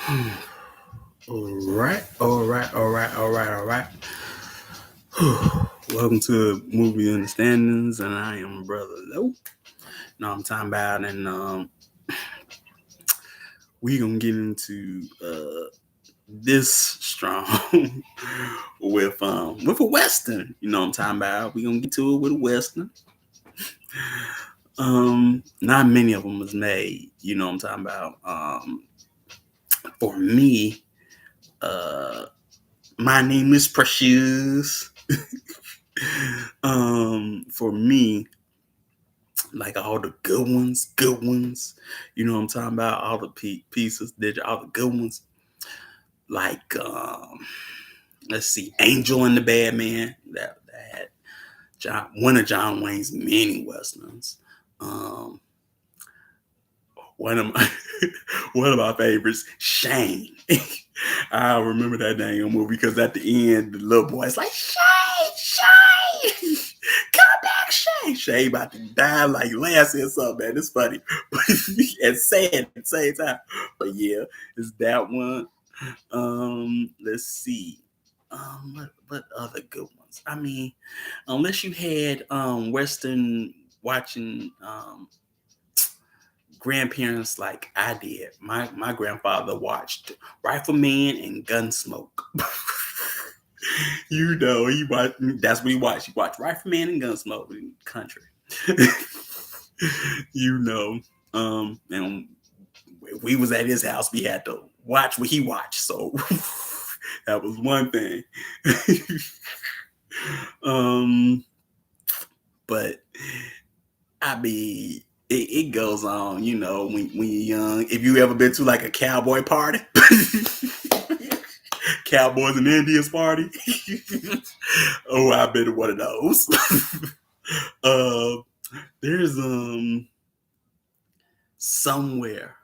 All right. Welcome to Movie Understandings, and I am Brother Low. Now I'm talking about, and we gonna get into this strong with a western. You know what I'm talking about. We gonna get to it with a western. Not many of them was made. You know what I'm talking about. For me, uh, my name is Precious. For me, like all the good ones. You know what I'm talking about? All the pieces, all the good ones. Like, let's see, Angel and the Bad Man. That had one of John Wayne's many westerns. Um, one of my one of my favorites, Shane. I remember that dang movie because at the end, the little boy's like, Shane, come back, Shane. Shane about to die like Lance said something, man. It's funny. And sad at the same time. But yeah, it's that one. Let's see. What other good ones? I mean, unless you had Western watching grandparents like I did. My grandfather watched Rifleman and Gunsmoke. You know, that's what he watched. He watched Rifleman and Gunsmoke in country. You know. And we was at his house, we had to watch what he watched. So that was one thing. But I mean, it goes on, you know, when you're young. If you ever been to like a cowboy party, Cowboys and Indians party, oh, I've been to one of those. uh, there's somewhere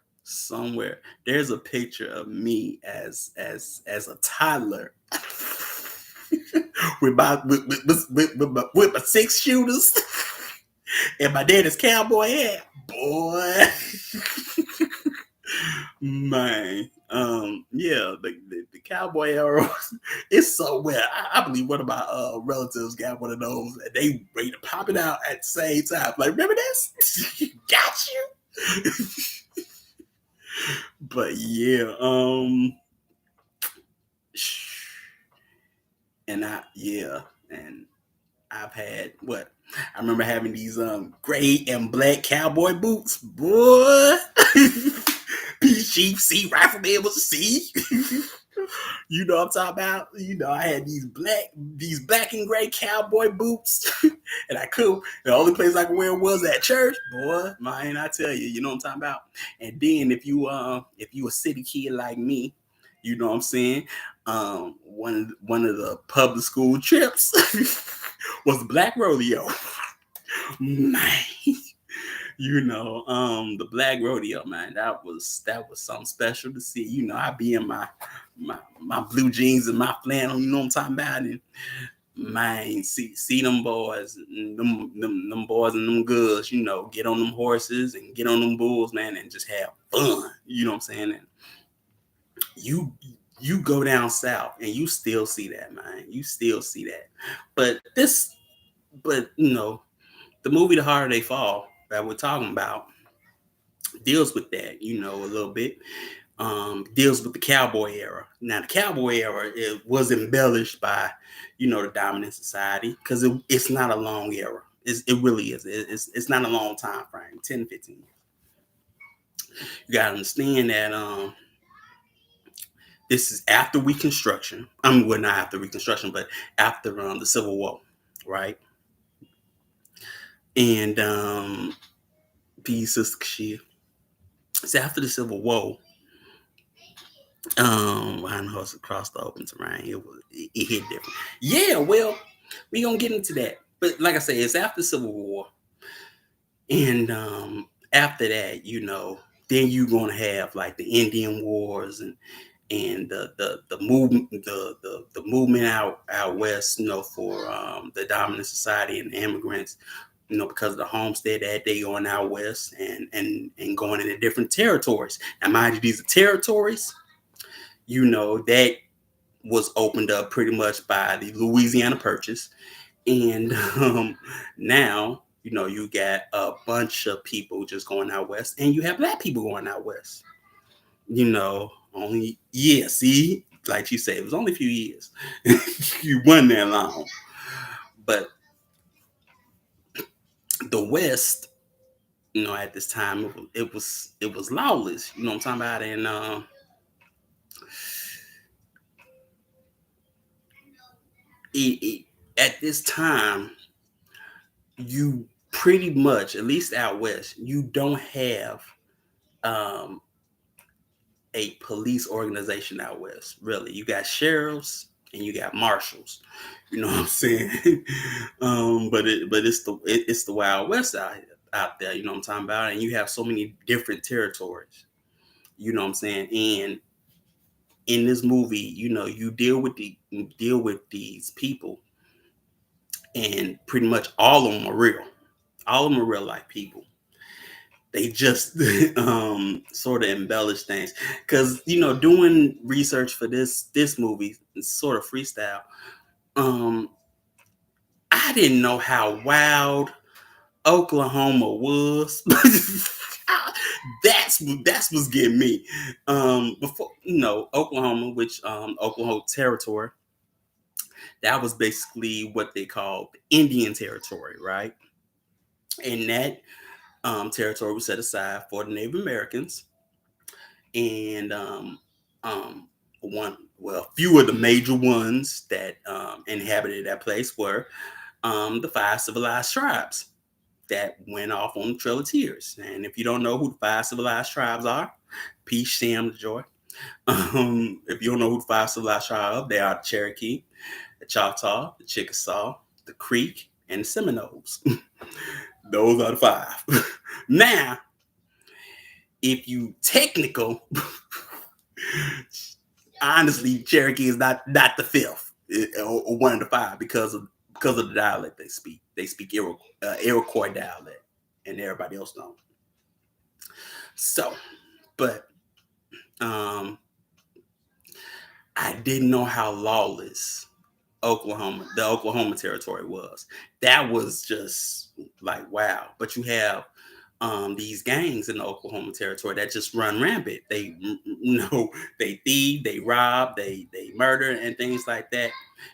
there's a picture of me as a toddler with my six shooters and my daddy's cowboy hat, boy. Man, yeah, the cowboy era is somewhere. I believe one of my relatives got one of those, and they ready to pop it out at the same time. Like, remember this? Got you. But yeah, and I've had what I remember having these gray and black cowboy boots, boy. Peace Chief C Rifleman was a C. You know what I'm talking about? You know, I had these black and gray cowboy boots, and I could. The only place I could wear was at church, boy. Man, I tell you, you know what I'm talking about. And then if you a city kid like me, you know what I'm saying. One of the public school trips was the Black Rodeo. Man, you know, the Black Rodeo, man, that was something special to see. You know, I be in my blue jeans and my flannel, you know what I'm talking about, and man, see them boys, them boys and them girls, you know, get on them horses and get on them bulls, man, and just have fun. You know what I'm saying? And you go down south and you still see that, man. You still see that. But you know, the movie The Harder They Fall that we're talking about deals with that, you know, a little bit. Deals with the cowboy era. Now, the cowboy era, it was embellished by, you know, the dominant society because it's not a long era. It really is. It's not a long time frame, 10, 15 years. You got to understand that this is after Reconstruction. I mean, well, not after Reconstruction, but after the Civil War, right? And peace, Kashia. It's after the Civil War. Behind the horse across the open terrain, it hit different. Yeah, well, we gonna get into that. But like I say, it's after the Civil War, and after that, you know, then you gonna have like the Indian Wars and the movement the movement out west, you know, for the dominant society and the immigrants, you know, because of the homestead that they going out west and going into different territories. Now, mind you, these are territories that was opened up pretty much by the Louisiana Purchase. And now, you got a bunch of people just going out west, and you have black people going out west. Only, yeah, see, like you said, it was only a few years. You wasn't that long. But the West, at this time, it was lawless. You know what I'm talking about? And at this time, you pretty much, at least out west, you don't have um, a police organization out west. Really, you got sheriffs and you got marshals. You know what I'm saying? But it's the Wild West out there. You know what I'm talking about? And you have so many different territories. You know what I'm saying? And in this movie, you deal with these people, and pretty much all of them are real. All of them are real life people. They just sort of embellish things, because doing research for this movie, sort of freestyle. um I didn't know how wild Oklahoma was. That's what's getting me. Before, Oklahoma, which Oklahoma territory, that was basically what they called Indian territory, right? And that territory was set aside for the Native Americans. And a few of the major ones that inhabited that place were the five civilized tribes that went off on the Trail of Tears. And if you don't know who the five civilized tribes are, peace, Sham, the joy. If you don't know who the five civilized tribes are, they are the Cherokee, the Choctaw, the Chickasaw, the Creek, and the Seminoles. Those are the five. Now, if you technical, honestly, Cherokee is not the fifth, or one of the five, because of the dialect they speak. They speak Iroquois dialect, and everybody else don't. So, but I didn't know how lawless the Oklahoma territory was. That was just like wow. But you have these gangs in the Oklahoma territory that just run rampant. They they thieve, they rob, they murder, and things like that.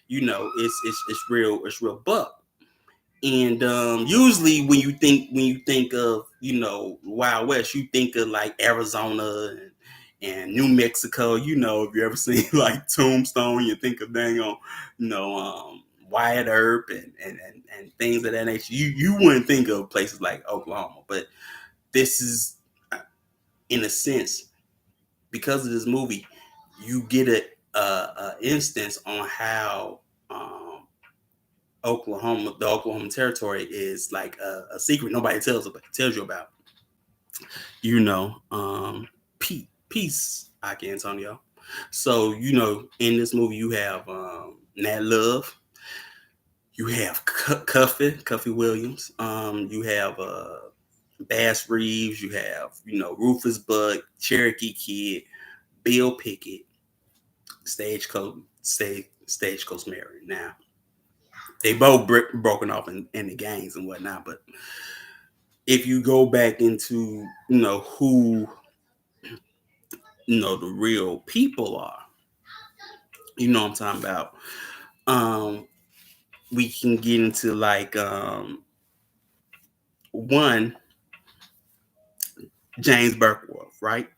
It's real buck. And usually when you think of Wild West, you think of like Arizona and New Mexico. If you ever seen like Tombstone, you think of dang on Wyatt Earp and things of that nature. You wouldn't think of places like Oklahoma, but this is, in a sense, because of this movie, you get a instance on how the Oklahoma territory is like a secret nobody tells you about. Peace, Ike Antonio. So in this movie, you have Nat Love, you have Cuffy Williams, you have Bass Reeves, you have Rufus Buck, Cherokee Kid, Bill Pickett, Stagecoach Mary. Now they both broken off in the gangs and whatnot, but if you go back into who the real people are, what I'm talking about. We can get into like one, James Buckworth, right?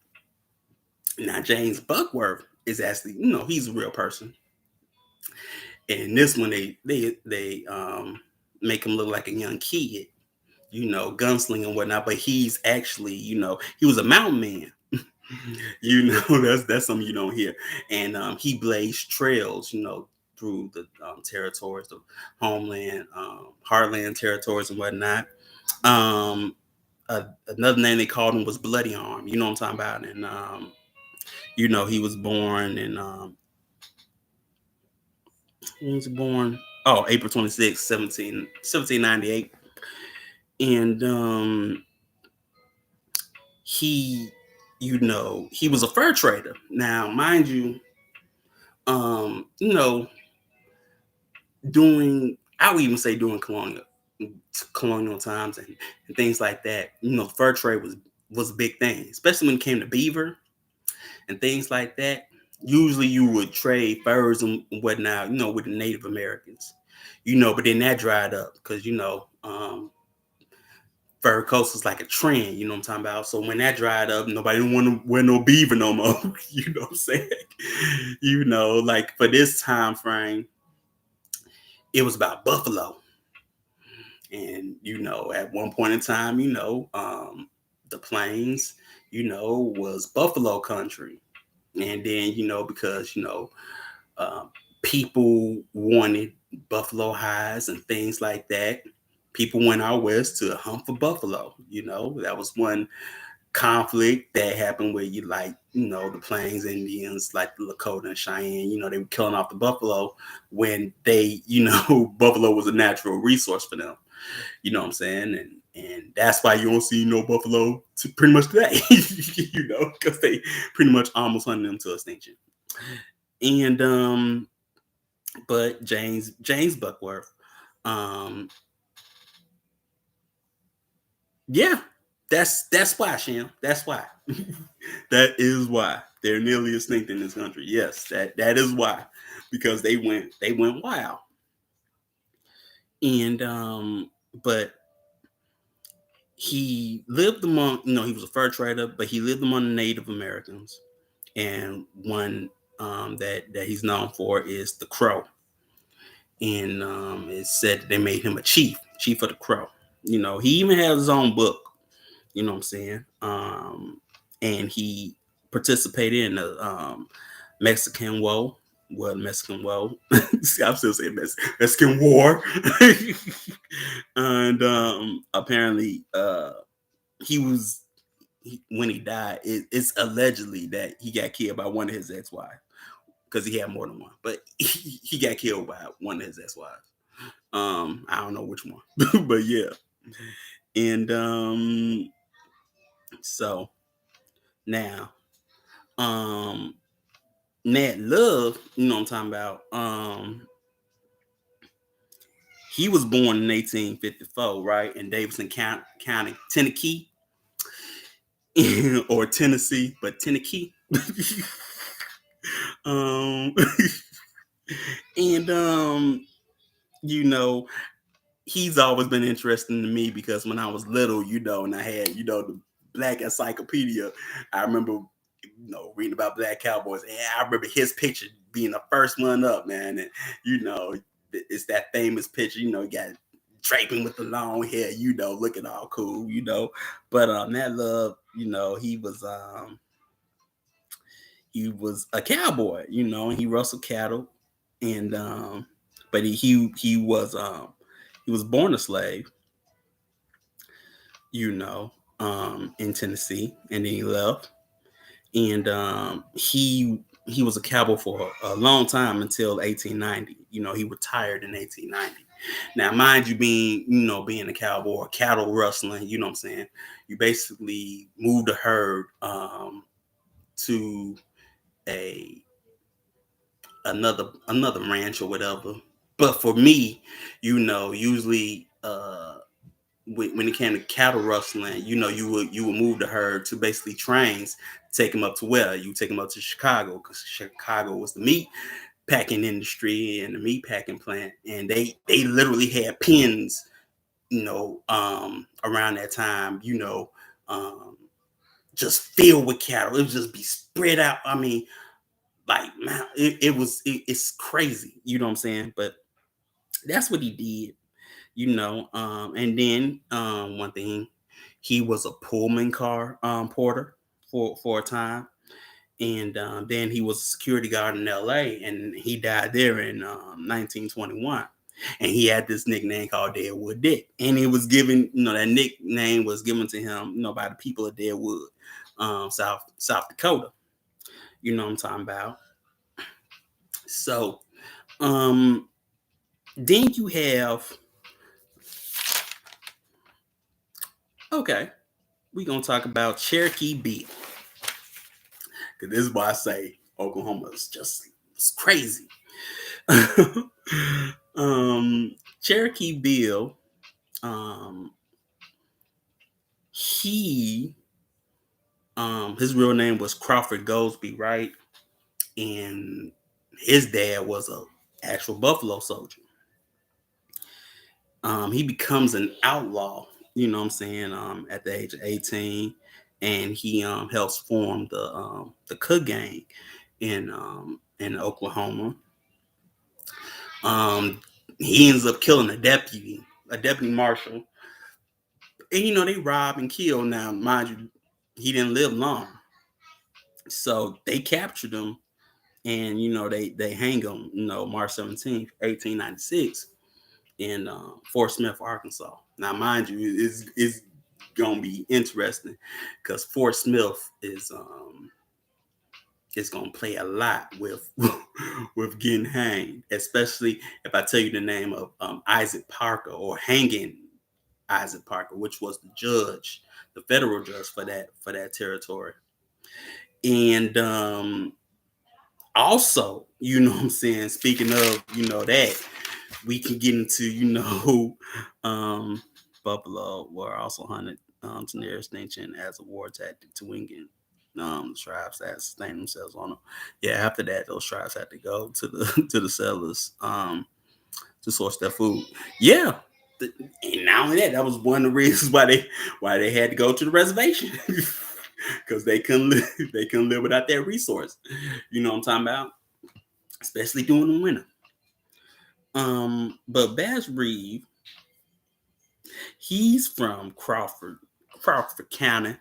Now James Buckworth is actually, he's a real person. And this one, they make him look like a young kid, gunslinger and whatnot. But he's actually, he was a mountain man. That's something you don't hear. And he blazed trails, through the territories, the homeland, heartland territories and whatnot. Another name they called him was Bloody Arm. You know what I'm talking about? And he was born in when was he born? Oh, April 26, 1798. And he he was a fur trader. Now, mind you, you know, during I would even say during colonial times and things like that, you know, fur trade was a big thing, especially when it came to beaver and things like that. Usually you would trade furs and whatnot, you know, with the Native Americans, you know, but then that dried up because, you know, fur coats was like a trend, you know what I'm talking about? So when that dried up, nobody didn't want to wear no beaver no more, you know what I'm saying? You know, like for this time frame, it was about buffalo. And, you know, at one point in time, you know, the plains, you know, was buffalo country. And then, you know, because, you know, um, people wanted buffalo hides and things like that. People went out west to hunt for buffalo. You know, that was one conflict that happened where you like, you know, the Plains Indians, like the Lakota and Cheyenne, you know, they were killing off the buffalo when they, you know, buffalo was a natural resource for them. You know what I'm saying? And that's why you don't see no buffalo to pretty much today, you know, because they pretty much almost hunted them to extinction. And but James Buckworth, um, yeah, that's why, Sham. That's why. That is why they're nearly extinct in this country. Yes, that is why, because they went wild. And but he lived among, you know, he was a fur trader, but he lived among the Native Americans. And one that he's known for is the Crow. And it's said that they made him a chief of the Crow. You know, he even has his own book. You know what I'm saying? And he participated in the Mexican War. Well, Mexican War. I'm still saying Mexican War. And apparently, he was when he died. It's allegedly that he got killed by one of his ex-wives because he had more than one, but he got killed by one of his ex-wives. I don't know which one, but yeah. And so now, um, Nat Love, you know what I'm talking about. He was born in 1854, right, in Davidson County, Tennessee, or Tennessee, but Tennessee. um, and you know, he's always been interesting to me because when I was little, you know, and I had, you know, the Black Encyclopedia, I remember, you know, reading about black cowboys, and I remember his picture being the first one up, man. And you know, it's that famous picture, you know, you got draping with the long hair, you know, looking all cool, you know. But that love, you know, he was a cowboy, you know, and he rustled cattle, and but he was born a slave, you know, in Tennessee, and then he left, and he was a cowboy for a long time until 1890. You know, he retired in 1890. Now, mind you, being a cowboy or cattle rustling, you know what I'm saying? You basically moved a herd to a another ranch or whatever. But for me, you know, usually when it came to cattle rustling, you know, you would move the herd to basically trains, take them up to where you take them up to Chicago, because Chicago was the meat packing industry and the meat packing plant, and they literally had pens, you know, around that time, you know, just filled with cattle. It would just be spread out. I mean, like man, it's crazy, you know what I'm saying? But that's what he did, you know. And then one thing, he was a Pullman car porter for a time, and then he was a security guard in L.A. and he died there in 1921. And he had this nickname called Deadwood Dick, and it was given, you know, that nickname was given to him, you know, by the people of Deadwood, South Dakota. You know what I'm talking about? So, then you have, okay, we're gonna talk about Cherokee Bill. Cause this is why I say Oklahoma is just It's crazy. Cherokee Bill, he his real name was Crawford Goldsby, right? And his dad was a actual Buffalo soldier. He becomes an outlaw, you know what I'm saying, at the age of 18, and he helps form the Cook gang in Oklahoma. Um, he ends up killing a deputy marshal, and they rob and kill. Now, mind you, he didn't live long, so they captured him, and they hang him. March 17th, 1896, in Fort Smith, Arkansas. Now, mind you, it's gonna be interesting because Fort Smith is gonna play a lot with with getting hanged, especially if I tell you the name of Isaac Parker, or hanging Isaac Parker, which was the judge, the federal judge for that territory. And also, what I'm saying, speaking of, that, we can get into, Buffalo were also hunted to near extinction as a war tactic to weaken tribes that sustain themselves on them. Yeah, after that, those tribes had to go to the to the settlers to source their food. Yeah, and not only that, that was one of the reasons why they had to go to the reservation, because they couldn't live without that resource. You know what I'm talking about? Especially during the winter. But Bass Reeve, he's from Crawford County,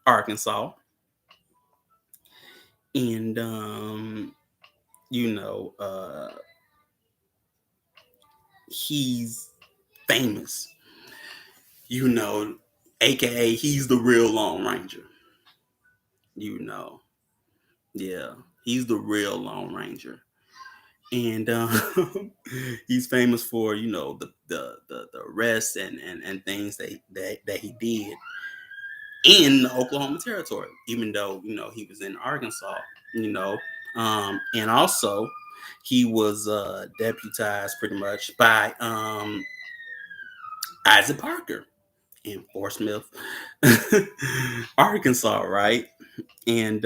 Arkansas, and you know, he's famous. You know, AKA he's the real Lone Ranger. You know, yeah, he's the real Lone Ranger, and he's famous for the arrests and things that he did in the Oklahoma Territory, even though he was in Arkansas. You know, and also he was deputized pretty much by Isaac Parker in Fort Smith, Arkansas, right? And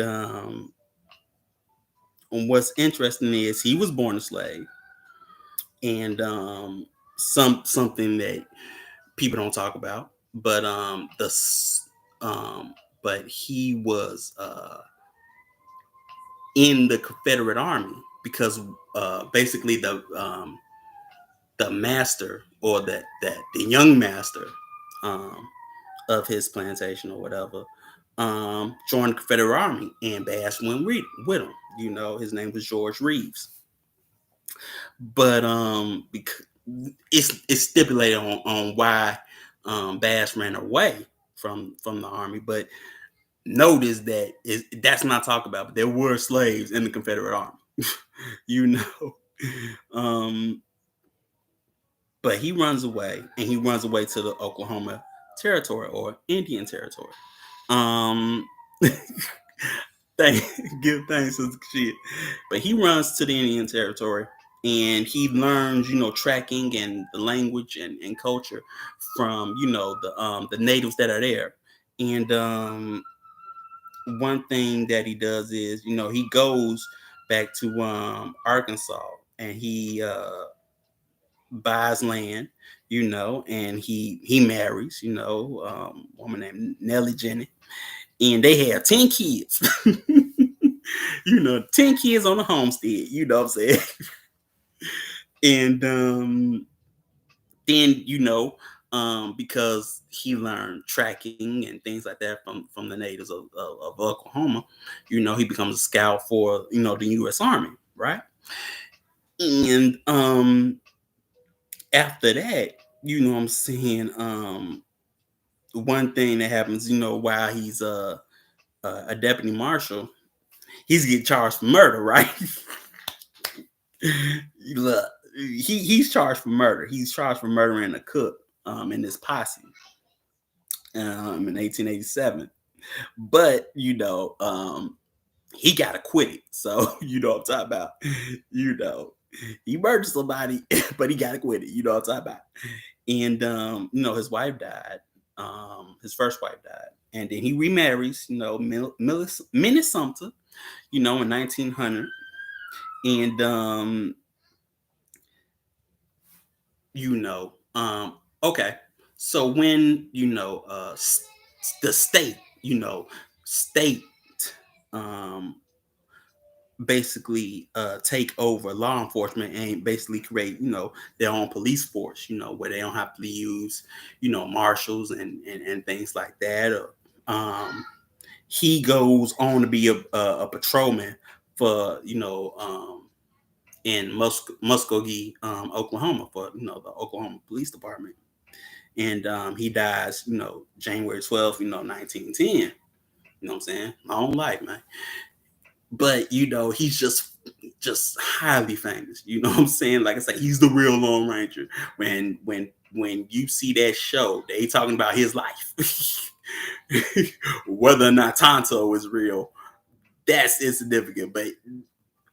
what's interesting is he was born a slave, and something that people don't talk about, but but he was in the Confederate Army because basically the master, or the young master um, of his plantation or whatever, joined the Confederate Army, and Bass went with him. His name was George Reeves. But it's stipulated on why Bass ran away from the army. But notice that that's not talked about. But there were slaves in the Confederate Army. you know. Um, but he runs away, and he runs away to the Oklahoma Territory, or Indian Territory. Um, give thanks to shit. But he runs to the Indian Territory, and he learns, tracking and the language and culture from, the natives that are there. And one thing that he does is, he goes back to Arkansas, and he buys land, and he marries, woman named Nellie Jenny, and they have 10 kids. 10 kids on the homestead, what I'm saying? And then, because he learned tracking and things like that from the natives of Oklahoma, he becomes a scout for, the U.S. Army, right? And after that, what I'm saying, one thing that happens, while he's a deputy marshal, he's getting charged for murder, right? Look, he's charged for murder. He's charged for murdering a cook in this posse in 1887. But he got acquitted. So you know what I'm talking about. You know, he murdered somebody, but he got acquitted. You know what I'm talking about. And his wife died. His first wife died, and then he remarries. Minnie Sumter. In 1900, and okay. So when the state um basically take over law enforcement and basically create their own police force, where they don't have to use marshals and things like that. He goes on to be a patrolman for in Muskogee, Oklahoma, for the Oklahoma Police Department. And he dies January 12th, 1910. You know what I'm saying? Long life, man. But he's just highly famous. You know what I'm saying? Like I said, he's the real Lone Ranger. When you see that show, they talking about his life. Whether or not Tonto is real, that's insignificant. But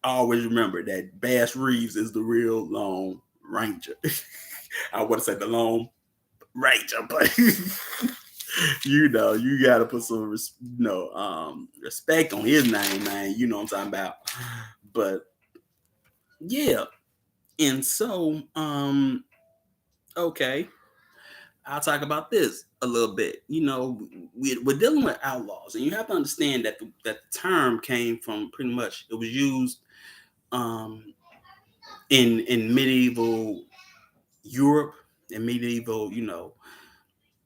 always remember that Bass Reeves is the real Lone Ranger. I want to say the Lone Ranger, but you gotta put some respect on his name, man. You know what I'm talking about. But yeah, and so okay, I'll talk about this a little bit. We're dealing with outlaws, and you have to understand that the term came from, pretty much, it was used in medieval Europe and medieval,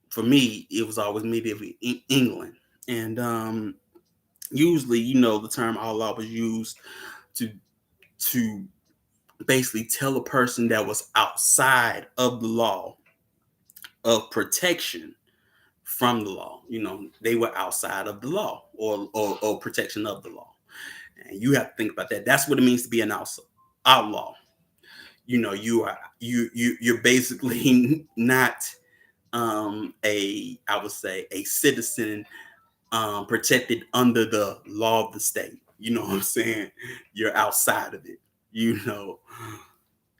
for me, it was always medieval England. And usually, the term outlaw was used to to basically tell a person that was outside of the law of protection from the law. They were outside of the law, or protection of the law. And you have to think about that. That's what it means to be an outlaw. You're basically not I would say, a citizen protected under the law of the state. You know what I'm saying? You're outside of it. You know,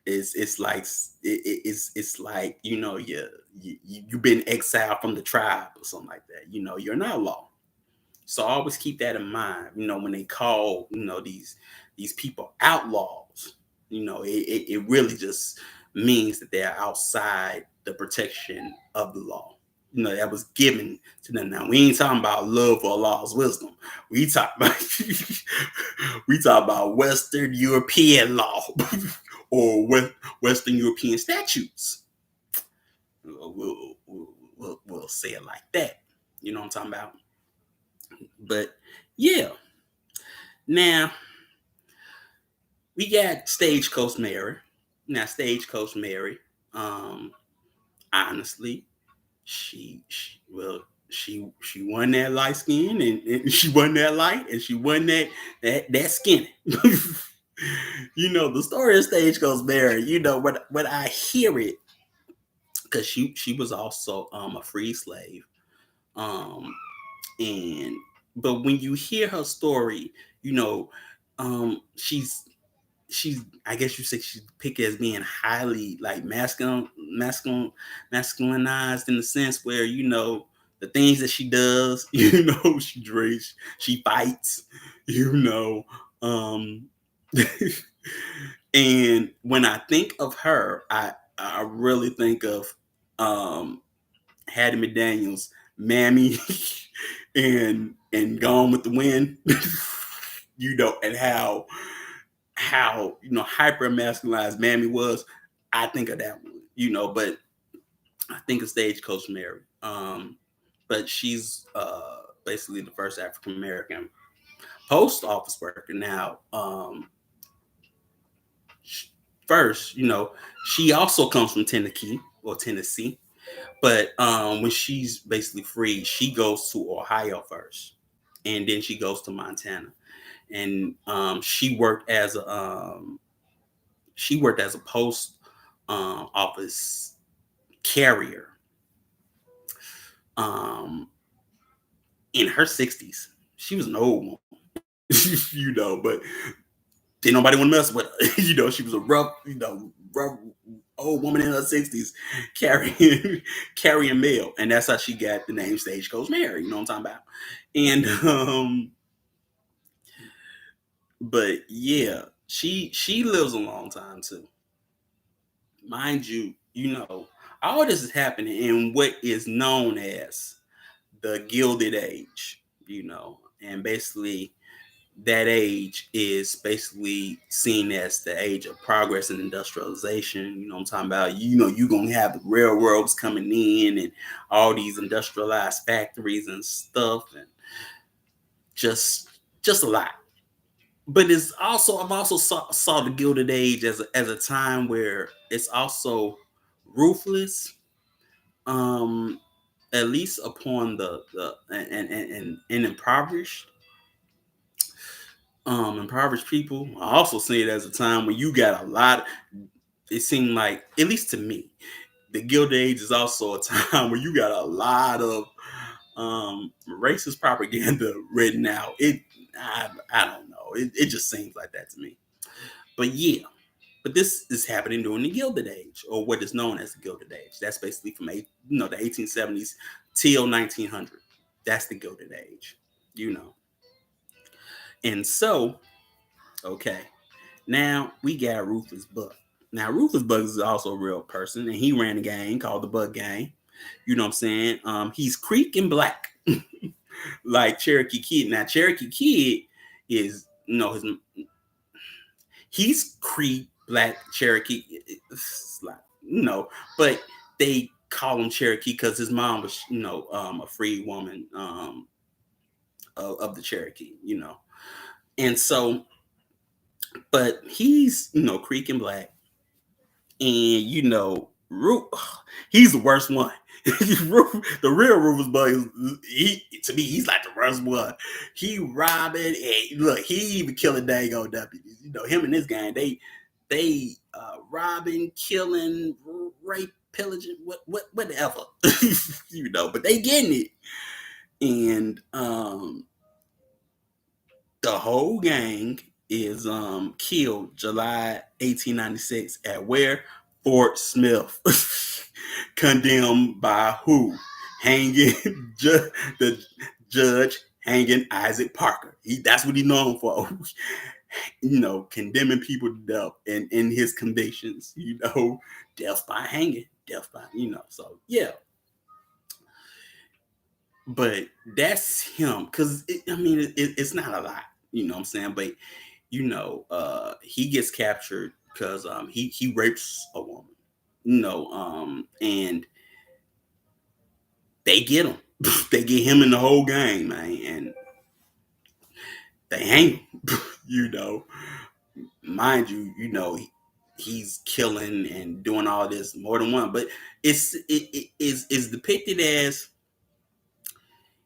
it's like it's like you've been exiled from the tribe or something like that. You're an outlaw. So always keep that in mind. When they call these people outlaws, it really just means that they're outside the protection of the law. That was given to them. Now we ain't talking about love or law's wisdom. We talk about Western European law or Western European statutes. We'll say it like that. You know what I'm talking about? But yeah. Now we got Stagecoach Mary. Now Stagecoach Mary, honestly, she won that light skin, and she won that light, and she won that skinny. The story of Stagecoach Mary. When I hear it, because she was also a free slave, and but when you hear her story, she's I guess you say she's picked as being highly, like, masculinized, in the sense where the things that she does. She drinks, she fights, um and when I think of her, I really think of Hattie McDaniel's Mammy and Gone with the Wind. And how hyper masculinized Mammy was. I think of that one, but I think of Stagecoach Mary. But she's basically the first African American post office worker. Now, first, she also comes from Tennessee, but when she's basically free, she goes to Ohio first, and then she goes to Montana, and she worked as a post office carrier in her 60s. She was an old woman. but didn't nobody want to mess with her. She was a rough old woman in her 60s carrying carrying mail. And that's how she got the name Stagecoach Mary, you know what I'm talking about? And but yeah, she lives a long time too. Mind you, all this is happening in what is known as the Gilded Age, and basically that age is basically seen as the age of progress and industrialization. You know what I'm talking about? You're going to have the railroads coming in and all these industrialized factories and stuff, and just a lot. But I've also saw the Gilded Age as a time where it's also ruthless, um, at least upon the and impoverished people. I also see it as a time when you got a lot. It seemed like, at least to me, the Gilded Age is also a time where you got a lot of racist propaganda written out. I don't know. It just seems like that to me. But yeah, but this is happening during the Gilded Age, or what is known as the Gilded Age. That's basically from the 1870s till 1900. That's the Gilded Age, you know. And so, okay, now we got Rufus Buck. Now Rufus Buck is also a real person, and he ran a gang called the Buck Gang. You know what I'm saying? He's Creek and black, like Cherokee Kid. Now Cherokee Kid is, he's Creek, black, Cherokee. It's like, but they call him Cherokee because his mom was, a free woman of the Cherokee, and so, but he's, Creek and black, and he's the worst one. The real Rufus Buck to me, he's like the worst one. He robbing, and look, he even killing dang old deputies. Him and his gang, they robbing, killing, rape, pillaging, whatever. But they getting it. And the whole gang is killed July 1896 at where? Fort Smith. Condemned by who? Hanging the judge hanging Isaac Parker. That's what he's known for. Condemning people to death and in his convictions, death by hanging, death by, so yeah. But that's him, because it's not a lot, you know what I'm saying? But he gets captured because he rapes a woman, and they get him. They get him and the whole gang, man, and they hang him. Mind you, he's killing and doing all this more than one, but it's depicted as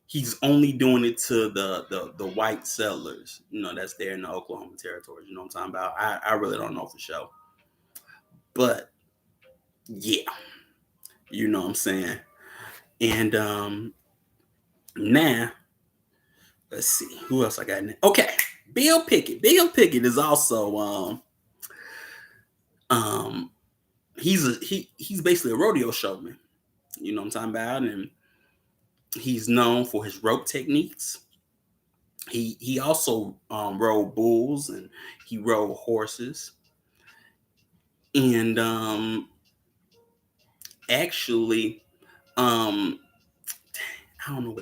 he's only doing it to the white settlers, that's there in the Oklahoma territories. You know what I'm talking about? I really don't know for sure, but yeah, you know what I'm saying. And now let's see who else I got. Okay, Bill Pickett. Bill Pickett is also he's basically a rodeo showman. You know what I'm talking about, and he's known for his rope techniques. He also rode bulls, and he rode horses, and actually, I don't know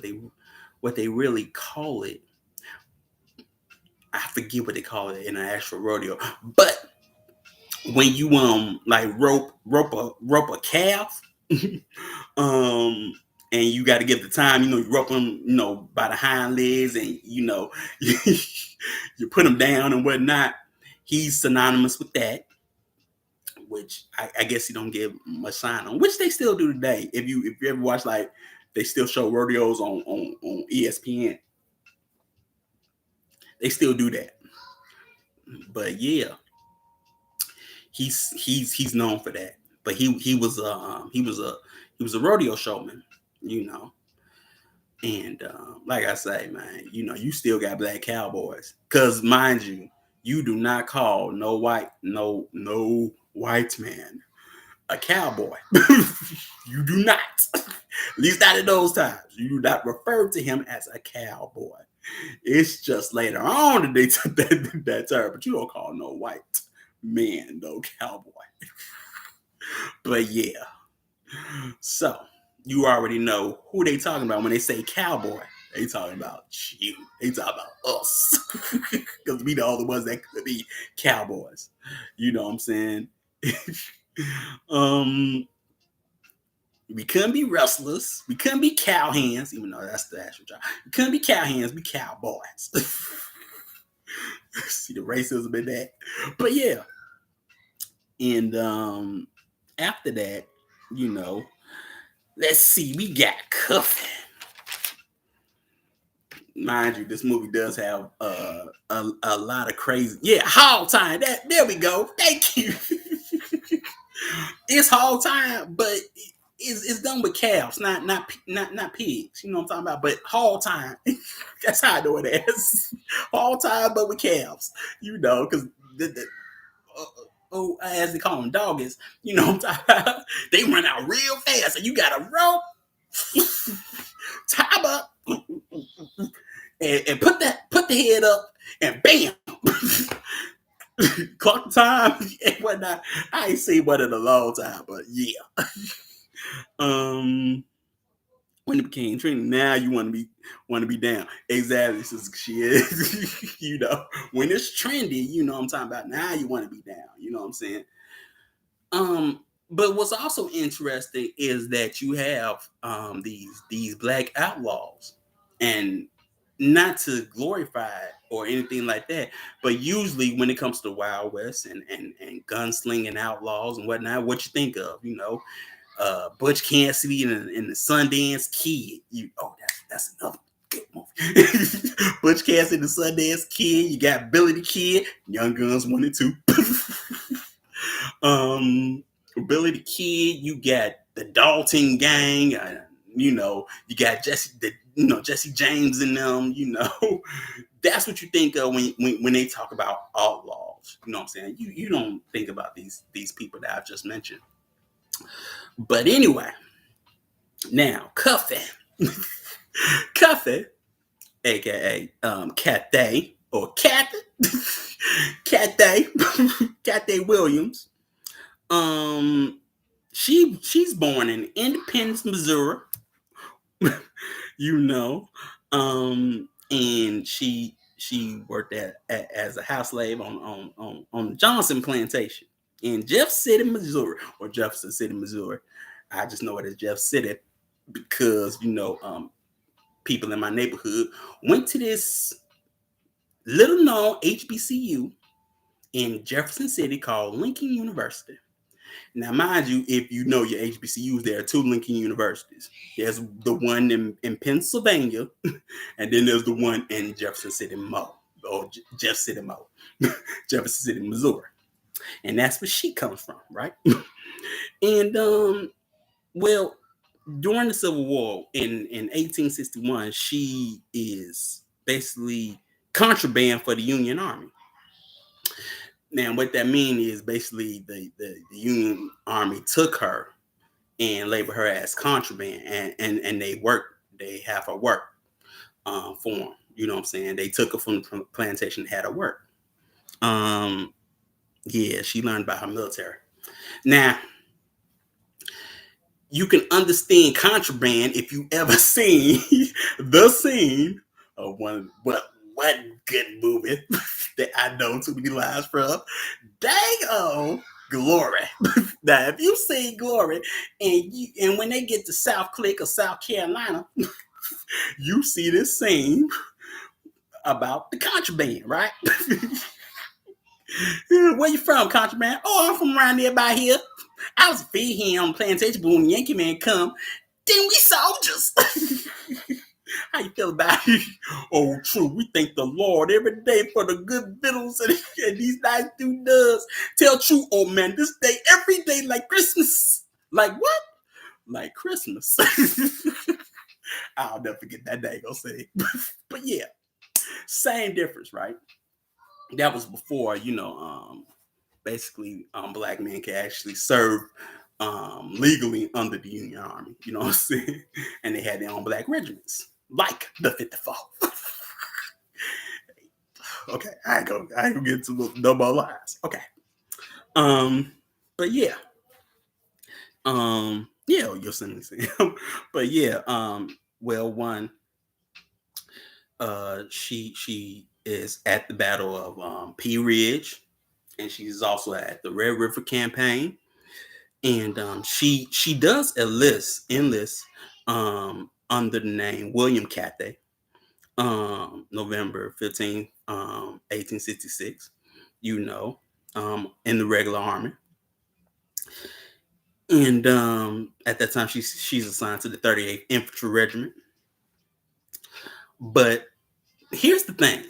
what they really call it. I forget what they call it in an actual rodeo, but when you like rope a calf, and you got to give the time, you rope them, by the hind legs, and you put them down and whatnot. He's synonymous with that, which I guess he don't give much sign on, which they still do today. If you ever watch, like, they still show rodeos on ESPN. They still do that. But yeah, he's known for that. But he was a rodeo showman, And like I say, man, you still got black cowboys. Cause mind you, you do not call no white man a cowboy. You do not. At least not in those times. You do not refer to him as a cowboy. It's just later on that they took that term, but you don't call no white man no cowboy. But yeah. So you already know who they talking about when they say cowboy. They talking about you. They talking about us. Because we the only ones that could be cowboys. You know what I'm saying? We couldn't be wrestlers. We couldn't be cowhands, even though that's the actual job. We couldn't be cowhands, we cowboys. See the racism in that. But yeah. And after that, let's see, we got Cuffing. Mind you, this movie does have a lot of crazy. Yeah, hog time. There we go. Thank you. It's hog time, but it's done with calves, not pigs. You know what I'm talking about? But hog time. That's how I know it is. Hog time, but with calves. Because as they call them, doggies. You know what I'm talking about? They run out real fast, and you got to rope, tie up. And put the head up and bam, clock time and whatnot. I ain't seen one in a long time, but yeah. When it became trending, now you want to be down. Exactly, so she is. When it's trendy, you know what I'm talking about. Now you want to be down. You know what I'm saying? But what's also interesting is that you have these black outlaws, and not to glorify it or anything like that, but usually when it comes to Wild West and gunslinging outlaws and whatnot, what you think of, Butch Cassidy and the Sundance Kid. That's another good movie. Butch Cassidy and the Sundance Kid. You got Billy the Kid, Young Guns 1 and 2. Billy the Kid. You got the Dalton Gang. You got Jesse James in them. That's what you think of when they talk about outlaws. You know what I'm saying? You don't think about these people that I've just mentioned. But anyway, now Cuffing, aka Cathay or Cathay Williams. She's born in Independence, Missouri. And she worked as a house slave on Johnson Plantation in Jefferson City, Missouri. I just know it as Jeff City because people in my neighborhood went to this little known HBCU in Jefferson City called Lincoln University. Now, mind you, if you know your HBCUs, there are two Lincoln Universities. There's the one in Pennsylvania, and then there's the one in Jefferson City, Jefferson City, Missouri. And that's where she comes from, right? And, well, during the Civil War in 1861, she is basically contraband for the Union Army. Now, what that means is basically the Union Army took her and labeled her as contraband, and they have her work for them. You know what I'm saying? They took her from the plantation and had her work. Yeah, she learned about her military. Now, you can understand contraband if you ever seen the scene of one good movie that I know too many lines from. Dang Glory. Now, if you seen Glory and when they get to South Click or South Carolina, you see this scene about the contraband, right? Where you from, contraband? Oh, I'm from around there by here. I was feeding him on plantation, but when Yankee Man come, then we soldiers. How you feel about it? Oh, true. We thank the Lord every day for the good victuals and these nice dude does. Tell true, old man, this day, every day like Christmas. Like what? Like Christmas. I'll never forget that day. Go say, but yeah, same difference, right? That was before, basically, black men could actually serve legally under the Union Army. You know what I'm saying? And they had their own black regiments, like the 54th. Okay, I ain't gonna get to no more lies. Okay. Um, but yeah. Yeah, Yosemite. But yeah, well, one, she is at the Battle of Pea Ridge, and she's also at the Red River Campaign, and she does enlist under the name William Cathay, November 15th, 1866. In the regular army, and at that time she's assigned to the 38th Infantry Regiment. But here's the thing.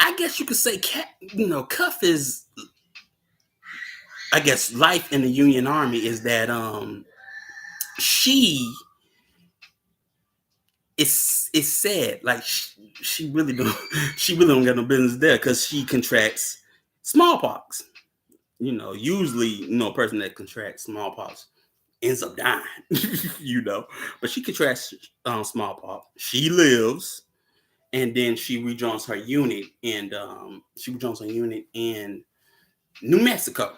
I guess you could say, Cuff is, I guess, life in the Union Army is that she it's sad, like she really don't she really don't got no business there because she contracts smallpox. Usually, a person that contracts smallpox ends up dying. But she contracts smallpox. She lives, and then she rejoins her unit, and she rejoins her unit in New Mexico,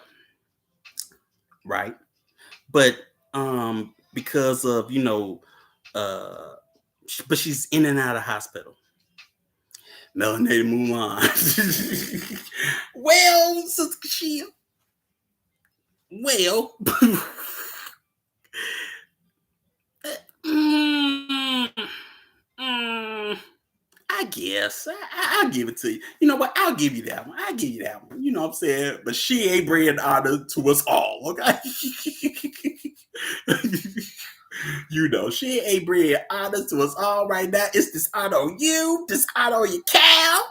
right? But because of uh, but she's in and out of hospital. Melanated Mulan. Well, Sister Kashia. Well, mm, mm, I guess I'll give it to you. You know what? I'll give you that one. I'll give you that one. You know what I'm saying? But she ain't bringing honor to us all, okay? She ain't bringing honor to us all right now. It's this honor on you, this honor on your cow.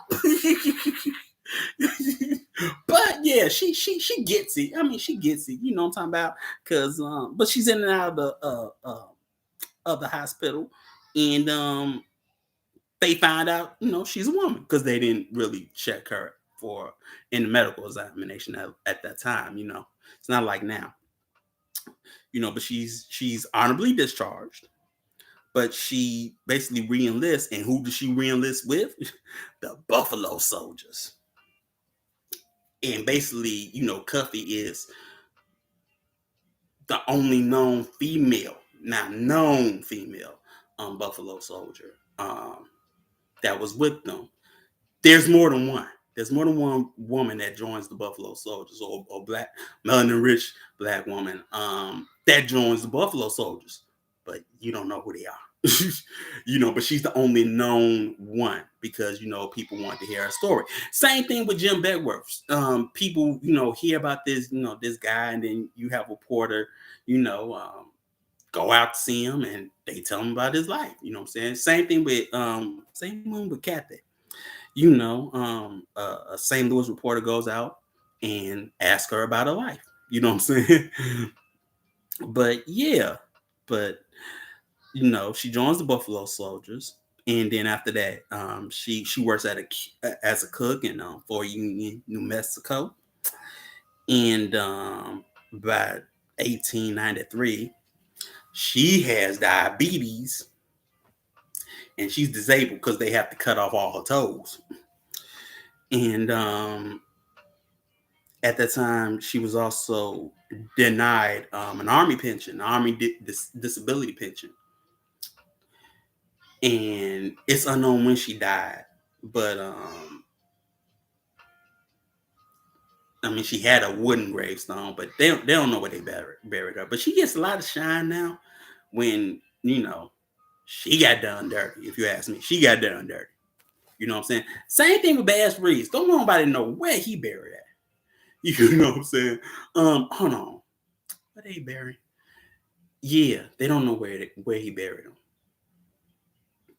But yeah, she gets it. I mean, she gets it. You know what I'm talking about? Cause but she's in and out of the hospital, and they find out, she's a woman because they didn't really check her for in the medical examination at that time. It's not like now. But she's honorably discharged, but she basically re-enlists, and who does she re-enlist with? The Buffalo Soldiers. And basically, Cuffy is the only known female Buffalo Soldier that was with them. There's more than one. There's more than one woman that joins the Buffalo Soldiers, or black, melanin rich black woman that joins the Buffalo Soldiers, but you don't know who they are. But she's the only known one because people want to hear her story. Same thing with Jim Beckworth. People hear about this guy, and then you have a reporter go out to see him, and they tell him about his life. You know what I'm saying? Same one with Kathy. A St. Louis reporter goes out and asks her about her life. You know what I'm saying? But yeah, but she joins the Buffalo Soldiers, and then after that, she works as a cook in Fort Union, New Mexico, and by 1893, she has diabetes, and she's disabled because they have to cut off all her toes. And at that time, she was also denied an army pension, disability pension, and it's unknown when she died. But I mean, she had a wooden gravestone, but they don't know where they buried her. But she gets a lot of shine now when she got done dirty. If you ask me, she got done dirty. You know what I'm saying? Same thing with Bass Reeves. Don't want nobody to know where he buried at. You know what I'm saying? Hold on. Where they buried? Yeah, they don't know where he buried him.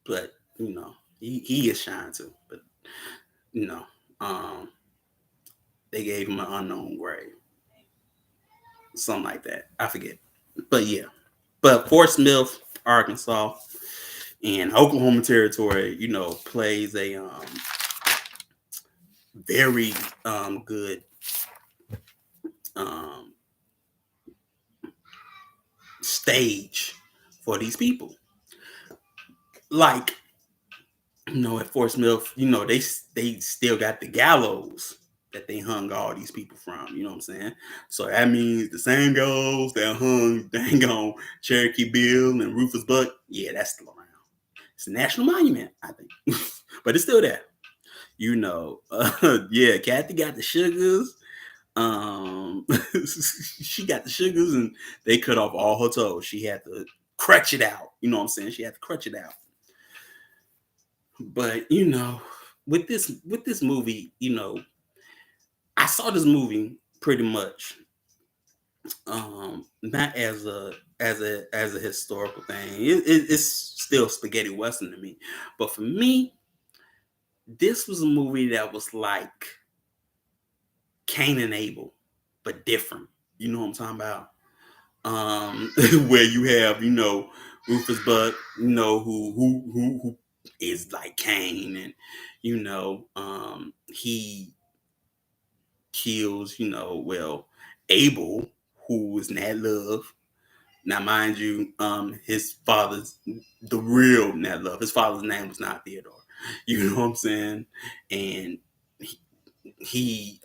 But he is shine too. But um, they gave him an unknown grave, something like that. I forget. But yeah. But Fort Smith, Arkansas, and Oklahoma Territory, plays a very good um, stage for these people. Like, at Fort Smith, they still got the gallows that they hung all these people from. You know what I'm saying? So that means the same gallows that hung dang on Cherokee Bill and Rufus Buck. Yeah, that's still around. It's a national monument, I think, but it's still there. Yeah, Kathy got the sugars. Um, she got the sugars, and they cut off all her toes. She had to crutch it out. You know what I'm saying? She had to crutch it out. But with this movie, I saw this movie pretty much not as a historical thing. It's still spaghetti western to me, but for me, this was a movie that was like Cain and Abel, but different. You know what I'm talking about? Where you have Rufus Buck, who is like Cain, and he kills Abel, who was Nat Love. Now, mind you, his father's the real Nat Love. His father's name was not Theodore. You know what I'm saying? And he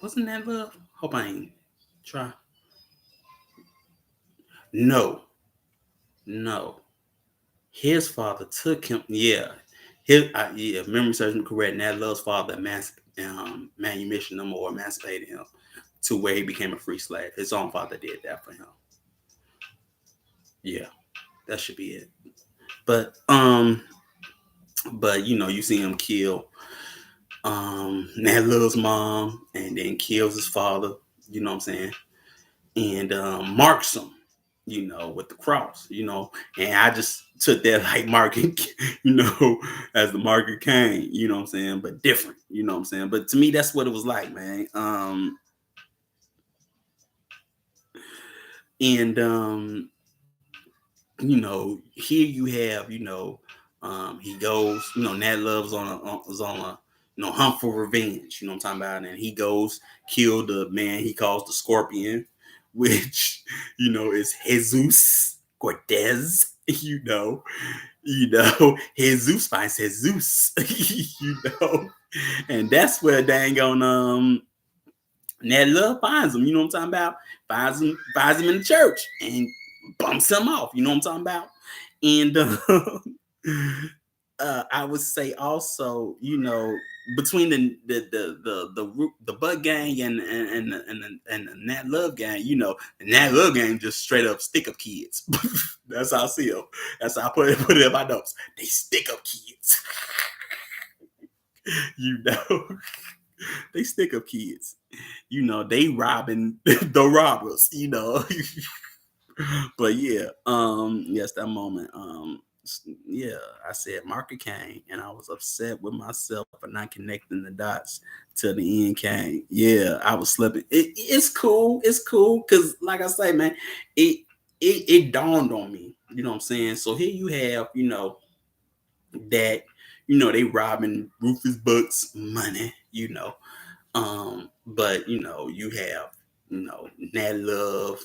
wasn't Nat Love. Hope I ain't try. No, no. His father took him. Yeah, if memory serves me correct, Nat Love's father manumission him or emancipated him to where he became a free slave. His own father did that for him. Yeah, that should be it. But you see him kill Nat Love's mom, and then kills his father. You know what I'm saying? And marks him, with the cross, and I just took that like marking, as the marker Cain, you know what I'm saying, but different, you know what I'm saying. But to me, that's what it was like, man. And here you have, he goes, Nat Love's on a hunt for revenge, you know what I'm talking about, and he goes kill the man he calls the Scorpion, which is Jesus Cortez, Jesus finds Jesus, and that's where dang on Nat Love finds him, you know what I'm talking about? Finds him in the church and bumps him off, you know what I'm talking about? And I would say also, between the Bud gang and the Nat Love gang, the Nat Love gang just straight up stick up kids. That's how I see them. That's how I put it in my notes. They stick up kids. They stick up kids. They robbing the robbers. But yeah, yes, that moment, yeah, I said Marker came, and I was upset with myself for not connecting the dots till the end came. Yeah, I was slipping. It's cool. It's cool because, like I say, man, it dawned on me. You know what I'm saying? So here you have, that, they robbing Rufus Buck's money. But you have, Nat Love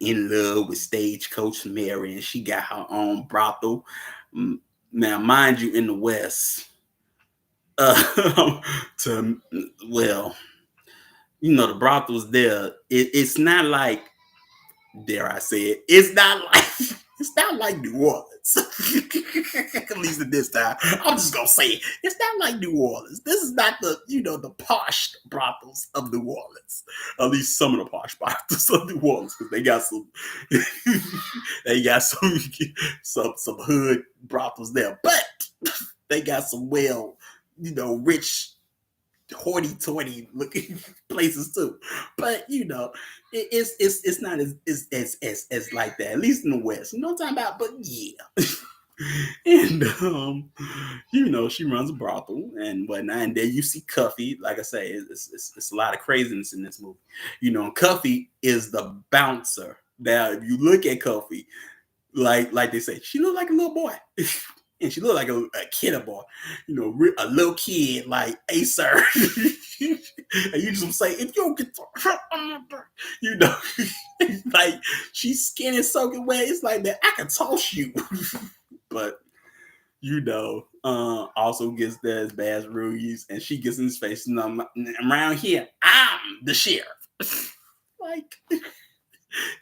in love with Stagecoach Mary, and she got her own brothel. Now, mind you, in the West, to well, the brothels there. It's not like, dare I say it, it's not like New Orleans. At least at this time, I'm just gonna say it. It's not like New Orleans. This is not the posh brothels of New Orleans. At least some of the posh brothels of New Orleans, because they got some, some hood brothels there, but they got some rich, hoity-toity looking places too. But it's not as like that, at least in the West. You know what I'm talking about? But yeah. And she runs a brothel and whatnot. And then you see Cuffy. Like I say, it's a lot of craziness in this movie. Cuffy is the bouncer. Now, if you look at Cuffy, like they say, she looked like a little boy. And she looked like a kid boy, a little kid, like, hey, sir. And you just say, if you don't get like, she's skin is soaking wet. It's like, man, I can toss you. But, also gets there as Bass Ruiz, and she gets in his face, and around here, I'm the sheriff. Like,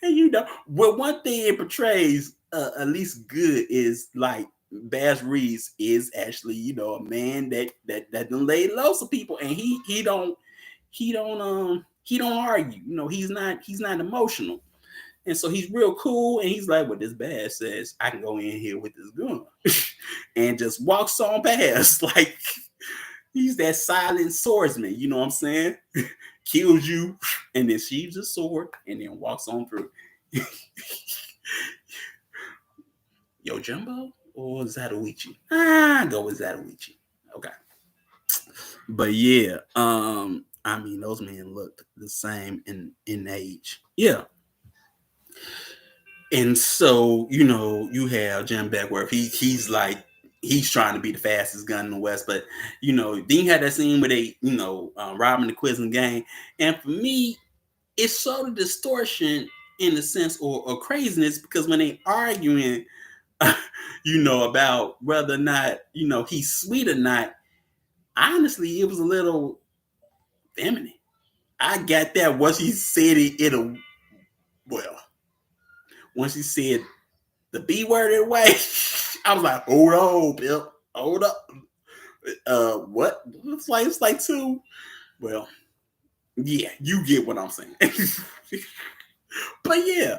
and one thing it portrays at least good is like Bass Reeves is actually a man that done laid low some people, and he don't argue. He's not emotional, and so he's real cool, and he's like, well, this Bass says I can go in here with this gun and just walks on past. Like, he's that silent swordsman, you know what I'm saying? Kills you and then sheaves his sword and then walks on through. Yo, Jumbo or Zatoichi? Go with Zatoichi. Okay. But yeah, those men looked the same in age. Yeah. And so, you have Jim Buckworth. He's like, he's trying to be the fastest gun in the West. But, then you had that scene where they, robbing the quiz and game. And for me, it's sort of distortion in the sense or craziness, because when they arguing, about whether or not, he's sweet or not, honestly, it was a little feminine. I got that once he said it once he said the B word in a way, I was like, hold on, Bill. Hold up. What? It's like two. Well, yeah, you get what I'm saying. But yeah,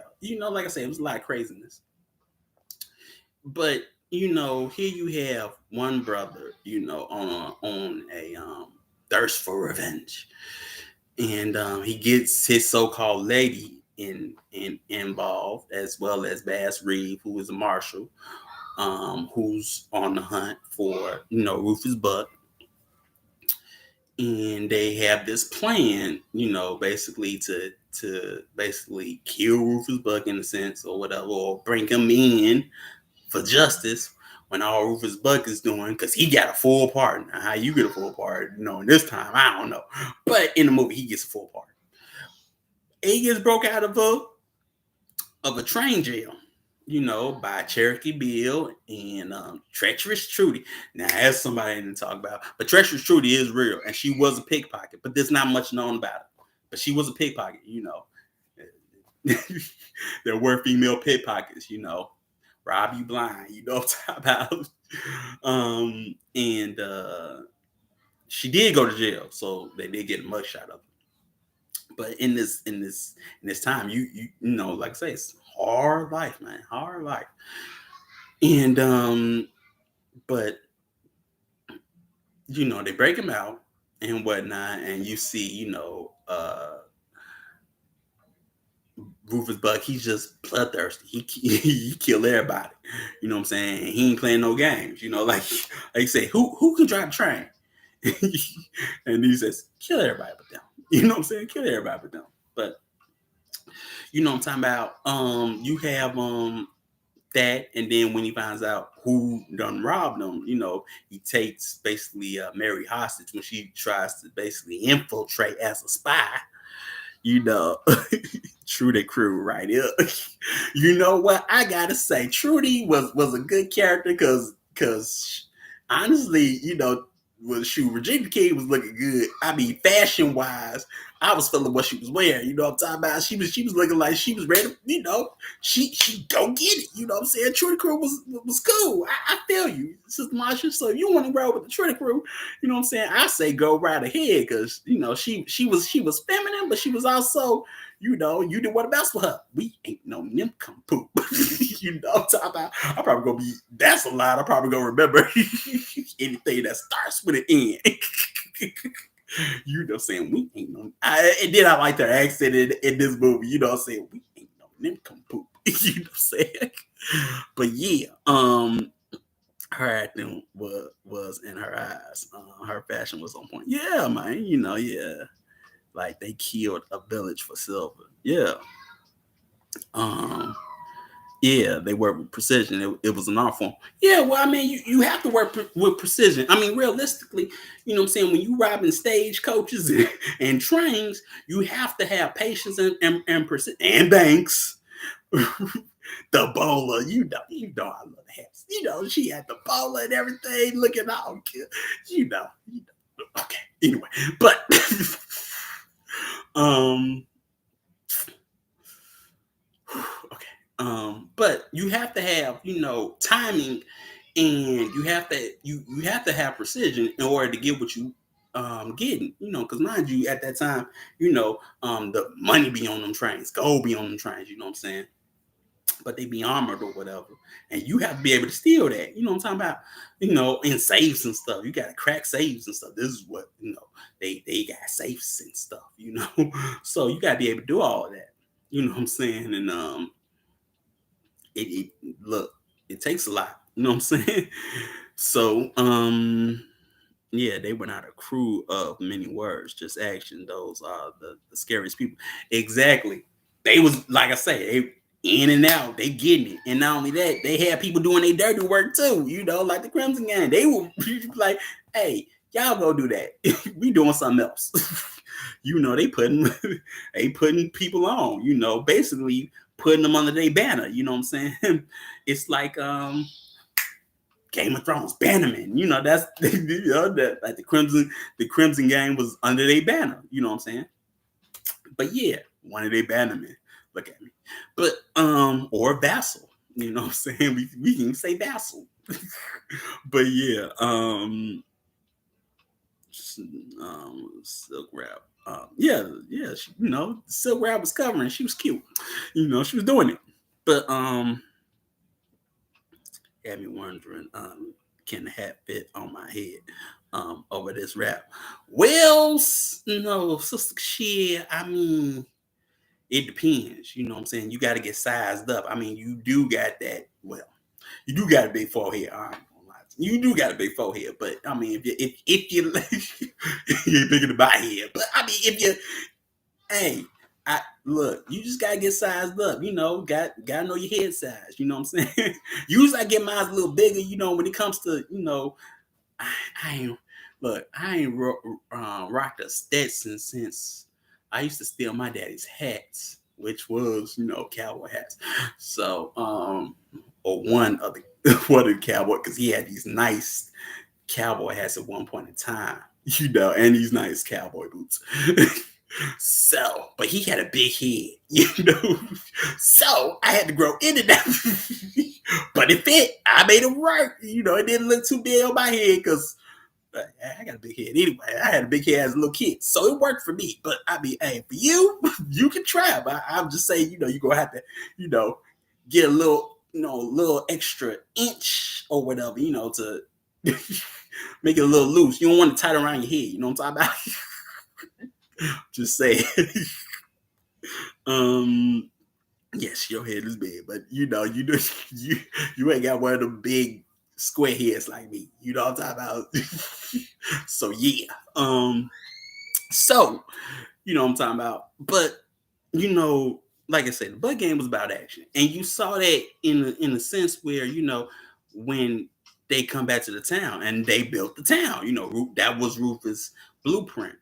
like I said, it was a lot of craziness. But here you have one brother, on a thirst for revenge, and he gets his so-called lady involved, as well as Bass Reeve, who is a marshal, who's on the hunt for Rufus Buck. And they have this plan, basically to basically kill Rufus Buck in a sense, or whatever, or bring him in for justice when all Rufus Buck is doing, because he got a full part. Now, how you get a full part, in this time, I don't know. But in the movie, he gets a full part. He gets broke out of a train jail, by Cherokee Bill and Treacherous Trudy. Now, as somebody didn't talk about, but Treacherous Trudy is real, and she was a pickpocket, but there's not much known about it. But she was a pickpocket, There were female pickpockets, rob you blind, what I'm talking about. And she did go to jail, so they did get a mugshot of her. But in this time, you like I say, it's hard life, man, hard life. And but they break him out and whatnot, and you see, Rufus Buck, he's just bloodthirsty. He killed everybody. You know what I'm saying? He ain't playing no games. Like you say, who can drive a train? And he says, kill everybody but them. You know what I'm saying? Kill everybody but them. But what I'm talking about. You have that, and then when he finds out who done robbed him, he takes basically Mary hostage when she tries to basically infiltrate as a spy. Trudy crew right here. You know what? I gotta say, Trudy was a good character because honestly, Regina King was looking good. I mean, fashion wise, I was feeling what she was wearing. You know what I'm talking about? She was looking like she was ready. She go get it. You know what I'm saying? Trudy crew was cool. I feel you, Sister Marsha. So if you want to roll with the Trudy crew, you know what I'm saying? I say go right ahead, because she was feminine, but she was also, you did what best for her. We ain't no nincompoop. You know what I'm talking about? I'm probably gonna be, that's a lot. I'm probably gonna remember anything that starts with an N. Saying we ain't no. And then I like their accent in this movie. Saying we ain't no nincompoop. You know what I'm saying? But yeah, her acting was in her eyes. Her fashion was on point. Yeah, man. You know, yeah. Like they killed a village for silver. Yeah. Um, yeah, they work with precision. It was an art form. Yeah, well, I mean, you have to work with precision. I mean, realistically, you know what I'm saying? When you robbing stage coaches and trains, you have to have patience and precision and banks. The bowler, I love the hats. You know, she had the bowler and everything, looking all cute. You know. Okay, anyway, but um, okay, but you have to have timing, and you have to have precision in order to get what you getting. You know, because mind you, at that time, the money be on them trains, gold be on them trains. You know what I'm saying? But they be armored or whatever. And you have to be able to steal that. You know what I'm talking about? In safes and stuff. You gotta crack safes and stuff. This is what, they got safes and stuff. So you gotta be able to do all of that. You know what I'm saying? And it look, it takes a lot. You know what I'm saying? So yeah, they were not a crew of many words, just action. Those are the scariest people. Exactly. They was, like I say, they in and out, they getting it. And not only that, they had people doing their dirty work too, like the Crimson Gang. They were like, hey, y'all go do that. We doing something else. They putting they putting people on, basically putting them under their banner. You know what I'm saying? It's like Game of Thrones, Bannerman. That's that, like the Crimson Gang was under their banner. You know what I'm saying? But yeah, one of their bannermen. Look at me. But or vassal. You know what I'm saying? We can say vassal. But yeah, silk wrap. Yeah, silk wrap was covering. She was cute. She was doing it. But had me wondering, can the hat fit on my head over this wrap? Well, no, sister, shit. I mean, it depends. You know what I'm saying? You got to get sized up. I mean, you do got that. Well, you do got a big forehead. You do got a big forehead, but I mean, if you you're bigger than my head, but I mean, if you, hey, look, you just gotta get sized up. Gotta know your head size. You know what I'm saying? Usually, I get mine a little bigger. When it comes to I ain't look. I ain't rocked a Stetson since I used to steal my daddy's hats, which was cowboy hats. So or one of the one of the cowboy, because he had these nice cowboy hats at one point in time. And these nice cowboy boots. So, but he had a big head. So I had to grow into that. But it fit. I made it work. It didn't look too big on my head because I got a big head anyway. I had a big head as a little kid, so it worked for me. But I mean, hey, for you, you can try. But I'm just saying, you're gonna have to, get a little extra inch or whatever, to make it a little loose. You don't want to tie it around your head. You know what I'm talking about? Just say, yes, your head is big, but you you ain't got one of them big square heads like me. You know what I'm talking about? So yeah. So you know what I'm talking about. But like I said, the Bud game was about action. And you saw that in a sense where, when they come back to the town and they built the town, that was Rufus' blueprint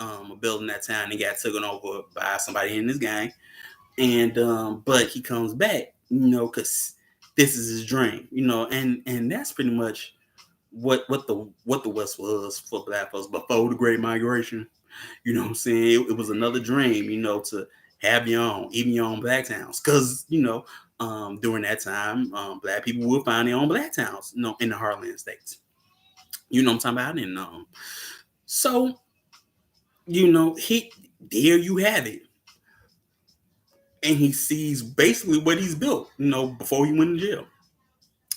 of building that town. He got taken over by somebody in this gang. And but he comes back, because this is his dream, and that's pretty much what the West was for Black folks before the Great Migration. You know what I'm saying? It was another dream, to have your own, even your own black towns, because during that time, Black people would find their own black towns, in the heartland states. You know what I'm talking about? And so he there you have it. And he sees basically what he's built, before he went to jail.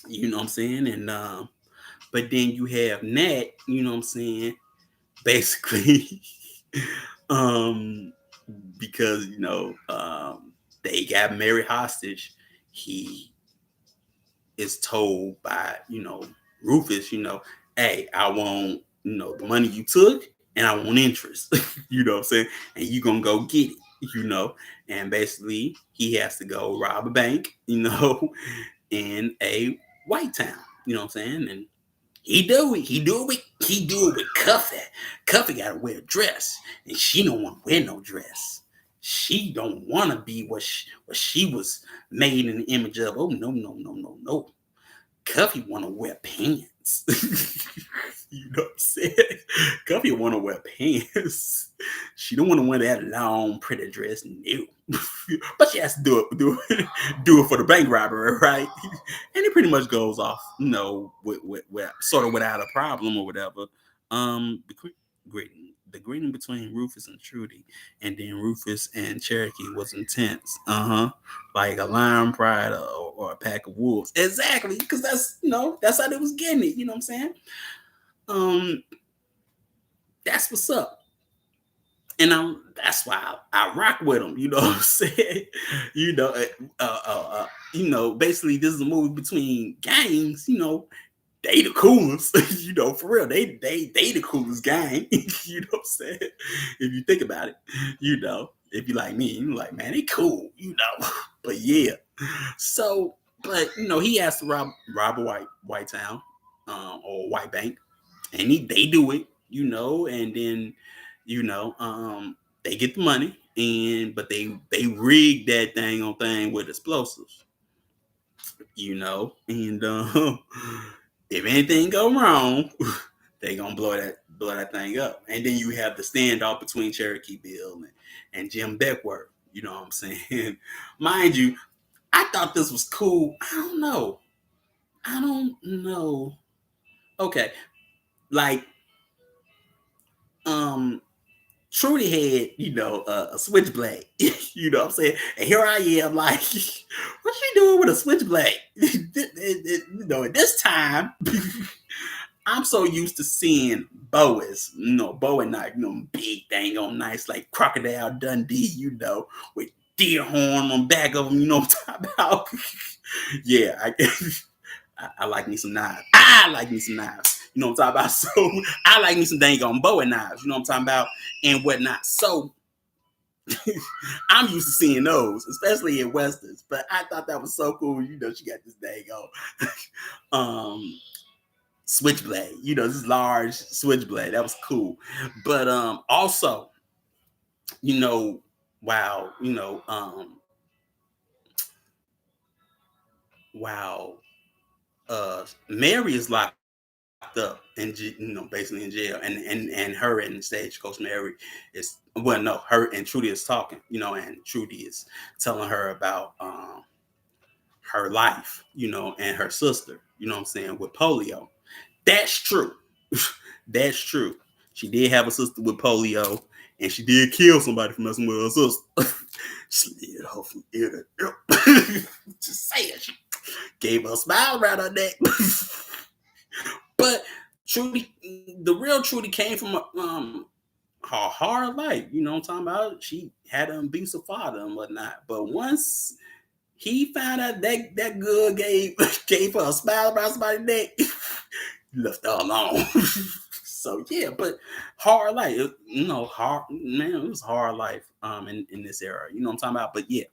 You know what I'm saying? And but then you have Nat, you know what I'm saying, basically um because they got Mary hostage. He is told by Rufus, hey, I want, the money you took and I want interest. You know what I'm saying? And you gonna go get it. And basically he has to go rob a bank, in a white town. You know what I'm saying? And he do it with Cuffy. Cuffy gotta wear a dress. And she don't want to wear no dress. She don't want to be what she was made in the image of. Oh no, no, no, no, no. Cuffy want to wear pants. You know what I'm saying? Cuffy want to wear pants. She don't want to wear that long, pretty dress. No. But she has to do it for the bank robbery, right? And it pretty much goes off, with sort of without a problem or whatever. The greeting between Rufus and Trudy, and then Rufus and Cherokee was intense. Like a lion pride or a pack of wolves. Exactly, because that's how they was getting it. You know what I'm saying? Um, that's what's up. And that's why I rock with them. You know what I'm saying? You know, basically this is a movie between gangs. They the coolest. For real. They the coolest gang. You know what I'm saying? If you think about it, if you like me, you're like, man, they cool. But yeah. So, but he has to rob a white town, or a white bank, and they do it. And then they get the money, but they rig that thing with explosives. And if anything go wrong, they gonna blow that thing up. And then you have the standoff between Cherokee Bill and Jim Beckworth. You know what I'm saying? Mind you, I thought this was cool. I don't know. Okay, like Trudy had, a switchblade. You know what I'm saying? And here I am, like, what you doing with a switchblade? At this time, I'm so used to seeing boas, Bowie knife, big dang on nice, like Crocodile Dundee, with deer horn on back of them, you know what I'm talking about? Yeah, I like me some knives. I like me some knives. You know what I'm talking about? So I like me some dang on Bowie knives, you know what I'm talking about, and whatnot. So I'm used to seeing those, especially in westerns. But I thought that was so cool. She got this dang on switchblade. This large switchblade. That was cool. But also, wow, wow, Mary is locked up and basically in jail, and her and Stagecoach Mary is, well, no, her and Trudy is talking, and Trudy is telling her about her life, and her sister, you know what I'm saying, with polio. That's true. That's true. She did have a sister with polio, and she did kill somebody for messing with her sister. Slid her from ear to ear. Just saying, she gave her a smile around her neck. But Trudy, the real Trudy, came from her hard life. You know what I'm talking about? She had an abusive father and whatnot. But once he found out that good gave her a smile around somebody's neck, left her alone. So yeah, but hard life, hard, man, it was hard life in this era. You know what I'm talking about? But yeah.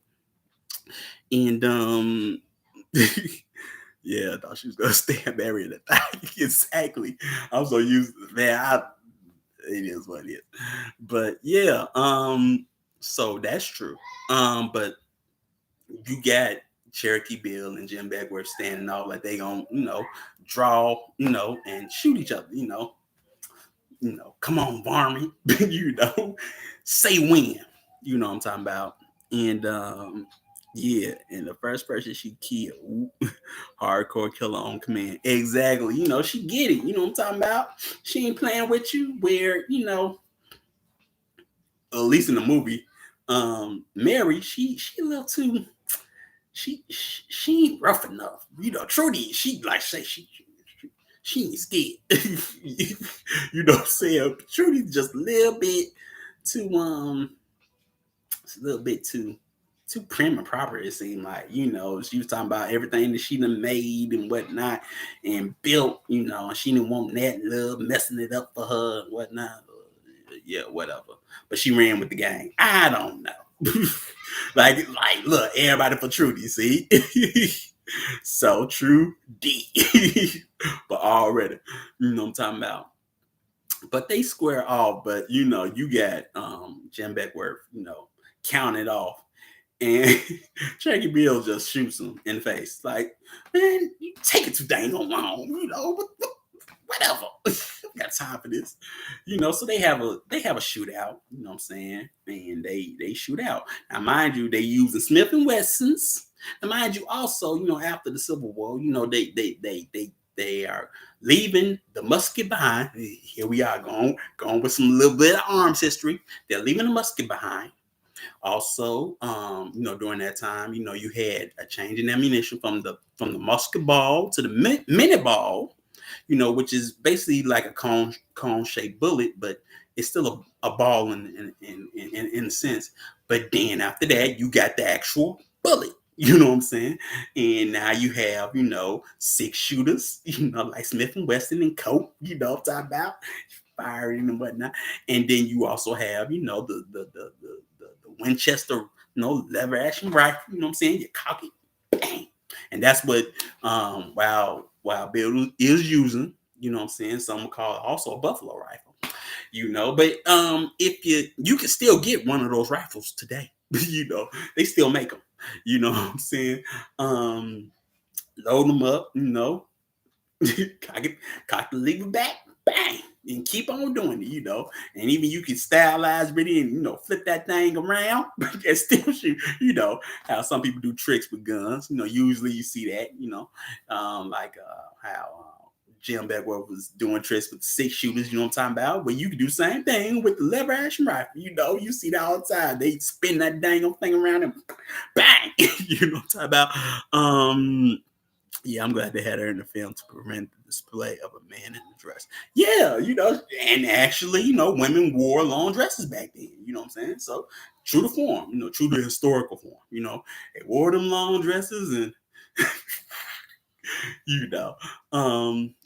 And yeah, I thought she was gonna stab Mary in the thigh. Exactly. I'm so used to, man, it is what it is. But yeah, so that's true. But you got Cherokee Bill and Jim Beckworth standing off like they gonna, draw, and shoot each other, come on, Varmint, say when, what I'm talking about. And yeah, and the first person she killed, hardcore killer on command. Exactly. She get it. You know what I'm talking about? She ain't playing with you where, at least in the movie, Mary, she a little too, she ain't rough enough. Trudy, she like say she ain't scared. You know what I'm saying? Trudy's just a little bit too, it's a little bit too too prim and proper. It seemed like, she was talking about everything that she done made and whatnot and built, and she didn't want that love messing it up for her and whatnot. Yeah, whatever. But she ran with the gang. I don't know. like, look, everybody for Trudy, see? So true D. But already, what I'm talking about. But they square off, but you got Jim Beckworth, counted off. And Cherokee Bill just shoots him in the face. Like, man, you take it too dang long, whatever. Got time for this. So they have a shootout, you know what I'm saying? And they shoot out. Now, mind you, they using Smith and Wessons. And mind you, also, after the Civil War, they are leaving the musket behind. Here we are going with some little bit of arms history. They're leaving the musket behind. Also, during that time, you had a change in ammunition from the musket ball to the minute ball, which is basically like a cone shaped bullet, but it's still a ball in a sense. But then after that, you got the actual bullet. You know what I'm saying? And now you have, 6 shooters, like Smith and Wesson and Coke, what I'm talking about, firing and whatnot. And then you also have, the Winchester, lever action rifle, you know what I'm saying? You cock it, bang. And that's what Wild Bill is using, you know what I'm saying? Some would call it also a buffalo rifle. But if you can still get one of those rifles today, they still make them, you know what I'm saying? Load them up, cock the lever back, bang, and keep on doing it, and even you can stylize really and flip that thing around and still shoot, how some people do tricks with guns, usually you see that, like how Jim Beckworth was doing tricks with 6 shooters, you know what I'm talking about? Well, you can do the same thing with the lever action rifle, you see that all the time. They spin that dang thing around and bang, you know what I'm talking about? Yeah, I'm glad they had her in the film to prevent the display of a man in a dress. Yeah, and actually, women wore long dresses back then, you know what I'm saying? So true to form, true to historical form, they wore them long dresses and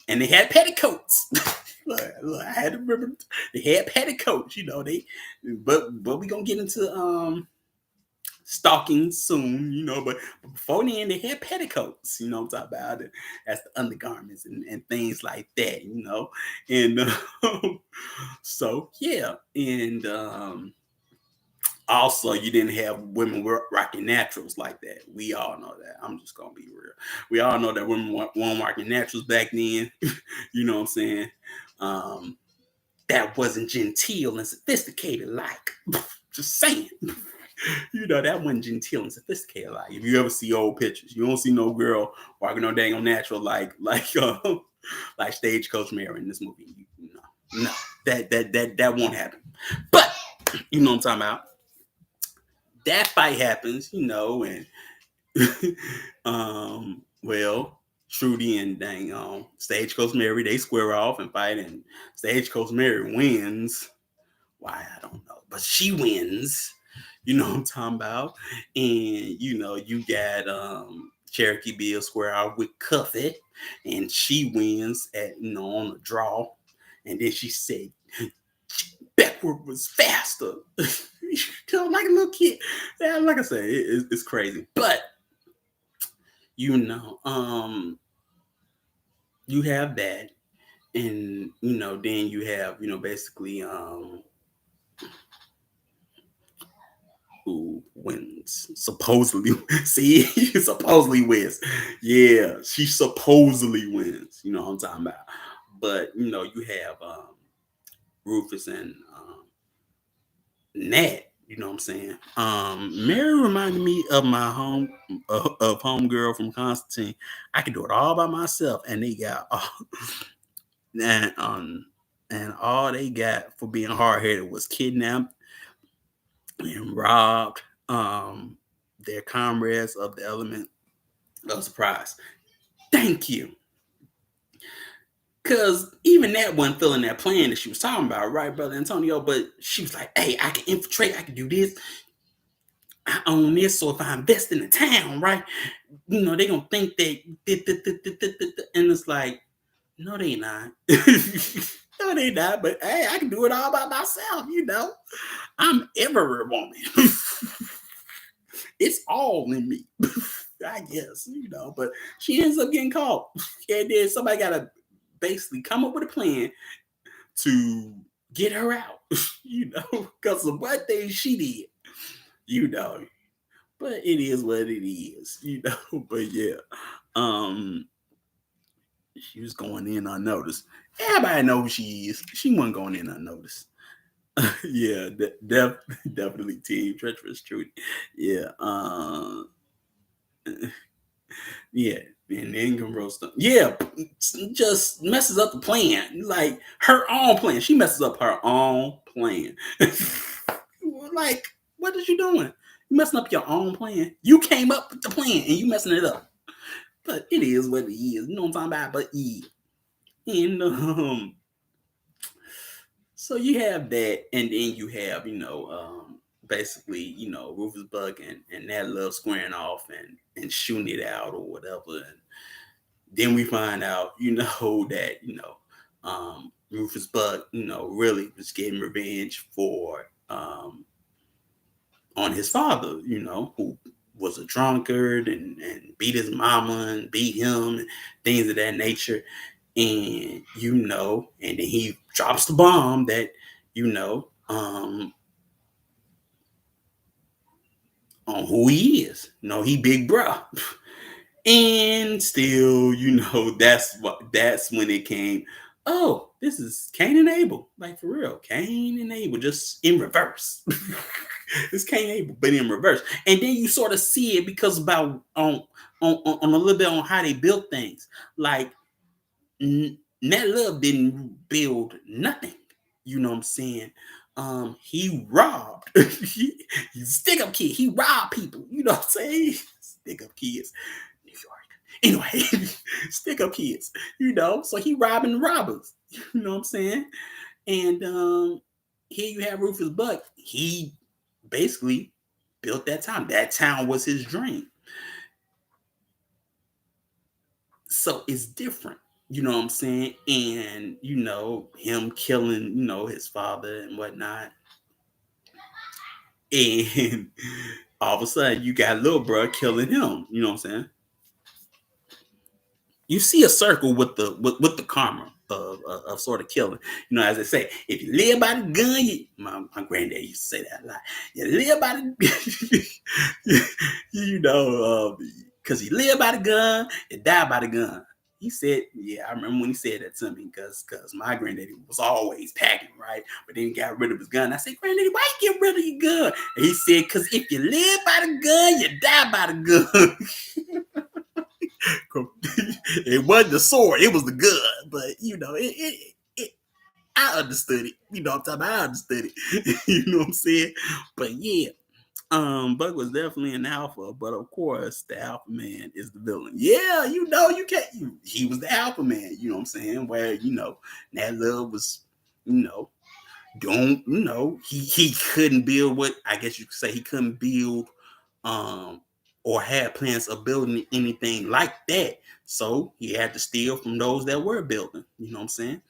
and they had petticoats. Look, I had to remember they had petticoats, but we gonna get into stalking soon, but before then they had petticoats, I'm talking about it. That's the undergarments and things like that, and so yeah, and also you didn't have women rocking naturals like that. We all know that. I'm just gonna be real. We all know that women weren't rocking naturals back then. You know what I'm saying? That wasn't genteel and sophisticated like. Just saying. That wasn't genteel and sophisticated. Like, if you ever see old pictures, you don't see no girl walking no dang on natural like Stagecoach Mary in this movie. No, that won't happen. But you know what I'm talking about. That fight happens, and well, Trudy and dang Stagecoach Mary, they square off and fight, and Stagecoach Mary wins. Why, I don't know, but she wins. You know what I'm talking about? And you got Cherokee Bill square out with Cuffit, and she wins at on the draw. And then she said Beckworth was faster. Like a little kid. Yeah, like I said, it's crazy. But you have that, and then you have basically who wins supposedly. See, supposedly wins. Yeah, she supposedly wins. You know what I'm talking about. But you have Rufus and Nat. You know what I'm saying? Mary reminded me of my of homegirl from Constantine. I could do it all by myself, and they got and all they got for being hard headed was kidnapped and robbed their comrades of the element of surprise. Thank you. Because even that wasn't feeling that plan that she was talking about, right, Brother Antonio? But she was like, hey, I can infiltrate, I can do this. I own this, so if I invest in the town, right, they gonna think that, and it's like, no, they not. No, they not. But hey, I can do it all by myself. I'm every woman. It's all in me. I guess, but she ends up getting caught. And then somebody gotta basically come up with a plan to get her out, because of what thing she did, you know. But it is what it is. But yeah, um, she was going in unnoticed. Everybody knows who she is. She wasn't going in unnoticed. Yeah, definitely team Treacherous Trudy. Yeah, yeah, and then can roast them. Yeah, just messes up the plan. Like her own plan. She messes up her own plan. Like, what is you doing? You messing up your own plan. You came up with the plan and you messing it up. But it is what it is. You know what I'm talking about? But yeah. And so you have that, and then you have, basically, Rufus Buck and that love squaring off and shooting it out or whatever. And then we find out, that, Rufus Buck, really was getting revenge for on his father, who was a drunkard and beat his mama and beat him and things of that nature. And and then he drops the bomb that, on who he is. He big bruh. And still, that's when it came. Oh, this is Cain and Abel. Like, for real. Cain and Abel, just in reverse. It's Cain and Abel, but in reverse. And then you sort of see it because about on a little bit on how they built things. Like, Nat Love didn't build nothing. You know what I'm saying? He robbed. He's stick up kid. He robbed people. You know what I'm saying? Stick up kids. New York. Anyway, stick up kids. So he robbing the robbers. You know what I'm saying? And here you have Rufus Buck. He basically built that town. That town was his dream. So it's different. You know what I'm saying? And, him killing, his father and whatnot. And all of a sudden, you got little bro killing him. You know what I'm saying? You see a circle with the karma of sort of killing. As they say, if you live by the gun, my granddad used to say that a lot. You live by the because you live by the gun, you die by the gun. He said, yeah, I remember when he said that to me, because my granddaddy was always packing, right? But then he got rid of his gun. I said, Granddaddy, why you get rid of your gun? And he said, because if you live by the gun, you die by the gun. It wasn't the sword, it was the gun. But I understood it. I'm talking about, I understood it. You know what I'm saying? But yeah, Buck was definitely an alpha, but of course the alpha man is the villain. Yeah, you can't. He was the alpha man. You know what I'm saying? Where Nat Love was, he couldn't build what I guess you could say he couldn't build, or had plans of building anything like that. So he had to steal from those that were building. You know what I'm saying?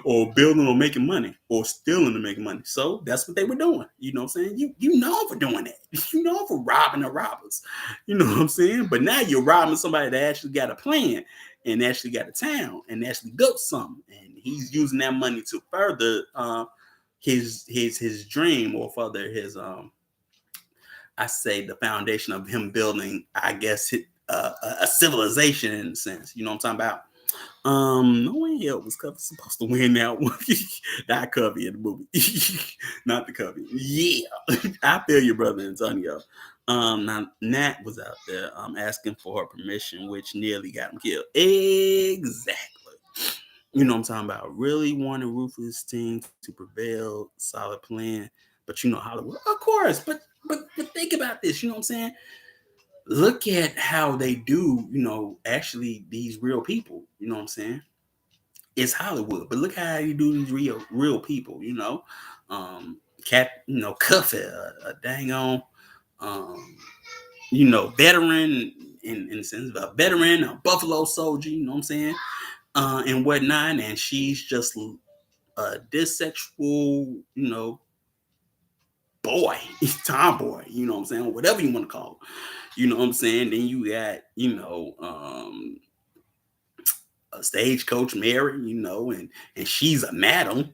Or building or making money, or stealing to make money. So that's what they were doing. You know what I'm saying? You know for doing that. You know for robbing the robbers. You know what I'm saying? But now you're robbing somebody that actually got a plan and actually got a town and actually built something. And he's using that money to further his dream, or further his I say the foundation of him building, I guess, a civilization in a sense. You know what I'm talking about? No one else was supposed to win that one. That Covey in the movie, not the Covey. Yeah, I feel you, brother Antonio. Now Nat was out there asking for her permission, which nearly got him killed. Exactly. You know what I'm talking about? Really wanting Rufus' team to prevail, solid plan. But Hollywood, of course. But think about this. You know what I'm saying? Look at how they do, actually these real people. You know what I'm saying? It's Hollywood, but look how you do these real people. Cat, Cuffy, a dang on um, veteran in the sense of a veteran, a Buffalo soldier, you know what I'm saying, and whatnot, and she's just a dissexual, boy, tomboy, you know what I'm saying, whatever you want to call it, you know what I'm saying. Then you got, a stagecoach Mary, and she's a madam.